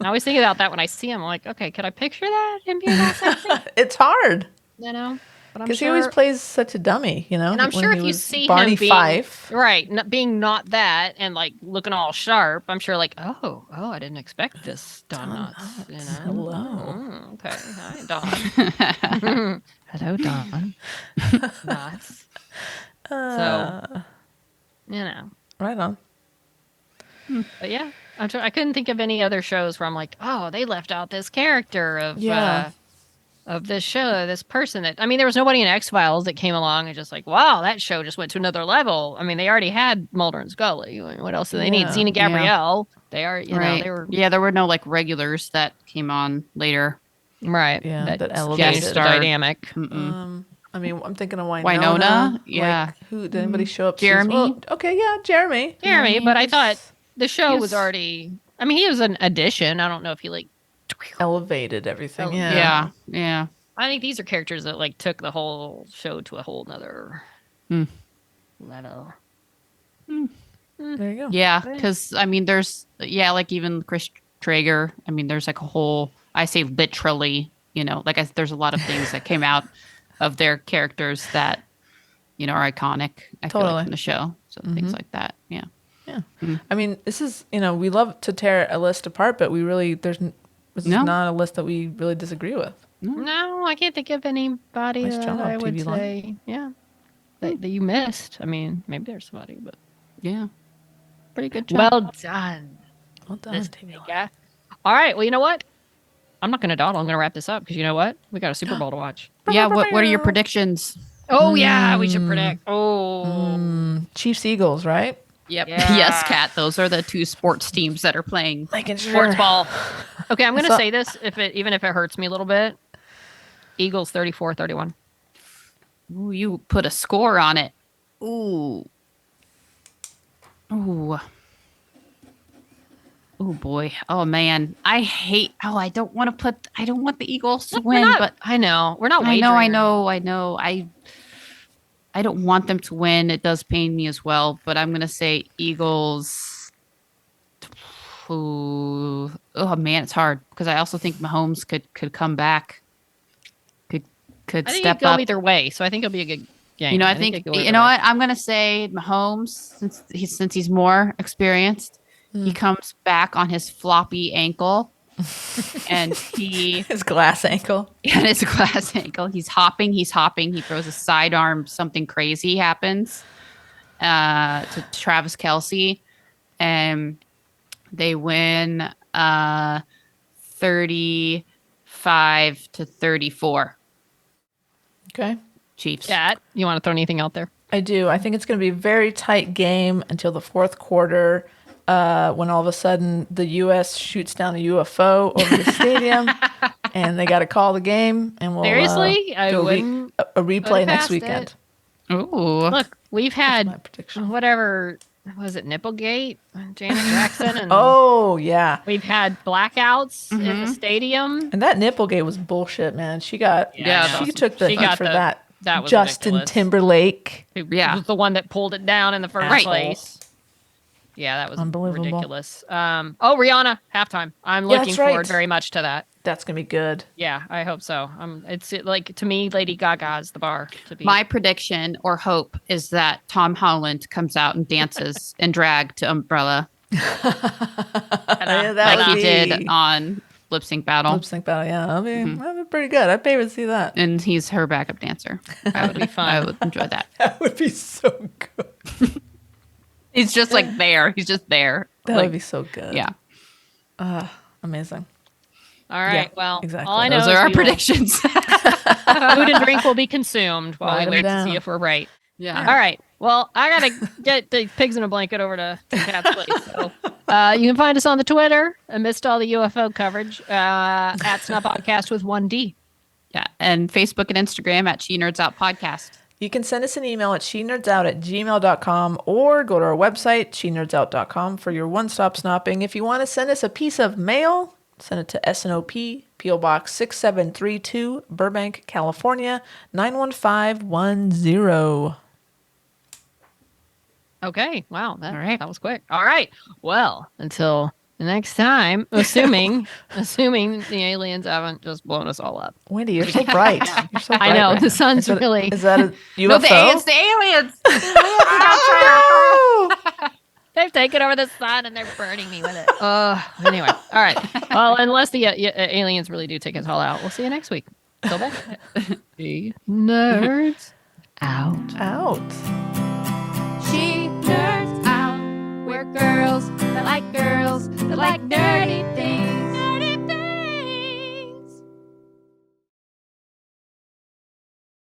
I always think about that when I see him. I'm like, okay, could I picture that? Him being that sexy? It's hard. But I'm Because sure, he always plays such a dummy, and I'm when sure he if you was see Barney him being Fife. right, being not that and like looking all sharp, I'm sure like, oh, I didn't expect this, Don Knotts. Hello. Oh, okay, hi, Don. Hello, Don. Knotts. So, Right on. but yeah, I couldn't think of any other shows where I'm like, oh, they left out this character of this show, this person that, I mean, there was nobody in X-Files that came along and just like, wow, that show just went to another level. I mean, they already had Mulder and Scully. What else do they need? Xena Gabrielle. They are, they were. Yeah, there were no like regulars that came on later. Right. Yeah, that That elevated elevated the dynamic. I mean, I'm thinking of Winona, yeah. Like, who did anybody show up? Jeremy? Well, okay, yeah, Jeremy. Jeremy, but I thought the show Yes. was already. I mean, he was an addition. I don't know if he like. Elevated everything. Yeah. Yeah. I think these are characters that like took the whole show to a whole nother level. There you go. Yeah, because I mean, there's like even Chris Traeger. I mean, there's like a whole. I say literally, there's a lot of things that came out of their characters that are iconic. I feel Totally. like in the show, so things like that. Yeah. Yeah. I mean, this is we love to tear a list apart, but we really this is not a list that we really disagree with. No, I can't think of anybody Nice that job, I would TV Line. say. Yeah, that you missed. I mean, maybe there's somebody, but Yeah. Pretty good job. well done. Well done, This TV Line. guy. All right. Well, you know what? I'm not going to dawdle. I'm going to wrap this up because you know what? We got a Super Bowl to watch. Yeah. What are your predictions? Oh yeah, we should predict. Oh, Chiefs Eagles, right? Yep. Yeah. Yes, Kat. Those are the two sports teams that are playing. Making sure. sports ball. Okay, I'm going to So- say this even if it hurts me a little bit. Eagles 34-31. Ooh, you put a score on it. Ooh. Ooh. Oh boy. Oh man. I don't want the Eagles to win, but I know we're not. I wagering. know. I don't want them to win. It does pain me as well, but I'm gonna say Eagles. Ooh. Oh man, it's hard because I also think Mahomes could come back. Could I think step it go up. either way, so I think it'll be a good game. I think it'd go either way. what I'm gonna say Mahomes since he's more experienced. He comes back on his floppy ankle, and His glass ankle. and his glass ankle. He's hopping. He throws a sidearm. Something crazy happens to Travis Kelce, and they win 35-34. Okay. Chiefs. Kat, you want to throw anything out there? I do. I think it's going to be a very tight game until the fourth quarter, when all of a sudden the U.S. shoots down a UFO over the stadium, and they got to call the game, and we'll Seriously? I do wouldn't a replay put it next past weekend. it. Ooh. Look, we've My had prediction. whatever was it, Nipplegate, Janet Jackson, and Oh yeah, we've had blackouts in the stadium. and that Nipplegate was bullshit, man. She got Yeah, she that took the she heat got for the- that. that was Justin ridiculous. Timberlake. Who Yeah. was the one that pulled it down in the first Asshole. place. Yeah, that was Unbelievable. ridiculous. Rihanna halftime. I'm Yeah, looking that's right. forward very much to that. That's gonna be good. Yeah, I hope so. It's like to me, Lady Gaga is the bar to be. My prediction or hope is that Tom Holland comes out and dances in drag to Umbrella Yeah, like would he did be- on Lip Sync Battle. Lip sync battle. Yeah, that'd be pretty good. I'd pay to see that. And he's her backup dancer. That would be fun. I would enjoy that. That would be so good. He's just like there. He's just there. That Like, would be so good. yeah. Amazing. All right. Yeah, well, exactly. all I know Those is are our we will- predictions. food and drink will be consumed while Write 'em we wait to down. see if we're right. yeah. All right. Well, I gotta get the pigs in a blanket over to Kat's place. So, you can find us on the Twitter amidst all the UFO coverage at SNOP Podcast with 1D. Yeah. And Facebook and Instagram at She Nerds Out Podcast. You can send us an email at shenerdsout@gmail.com or go to our website, shenerdsout.com, for your one-stop snopping. If you want to send us a piece of mail, send it to SNOP, P.O. Box 6732, Burbank, California, 91510. Okay. Wow. All right. That was quick. All right. Well, until the next time, assuming the aliens haven't just blown us all up. Wendy, you're so bright. You're so bright I know, right the now. sun's Is that- really- Is that a UFO? No, it's the aliens. Oh! They've taken over the sun and they're burning me with it. Anyway. All right. Well, unless the aliens really do take us all out, we'll see you next week. Till then. Be nerds out. Out. She nerds out. We're girls that like nerds.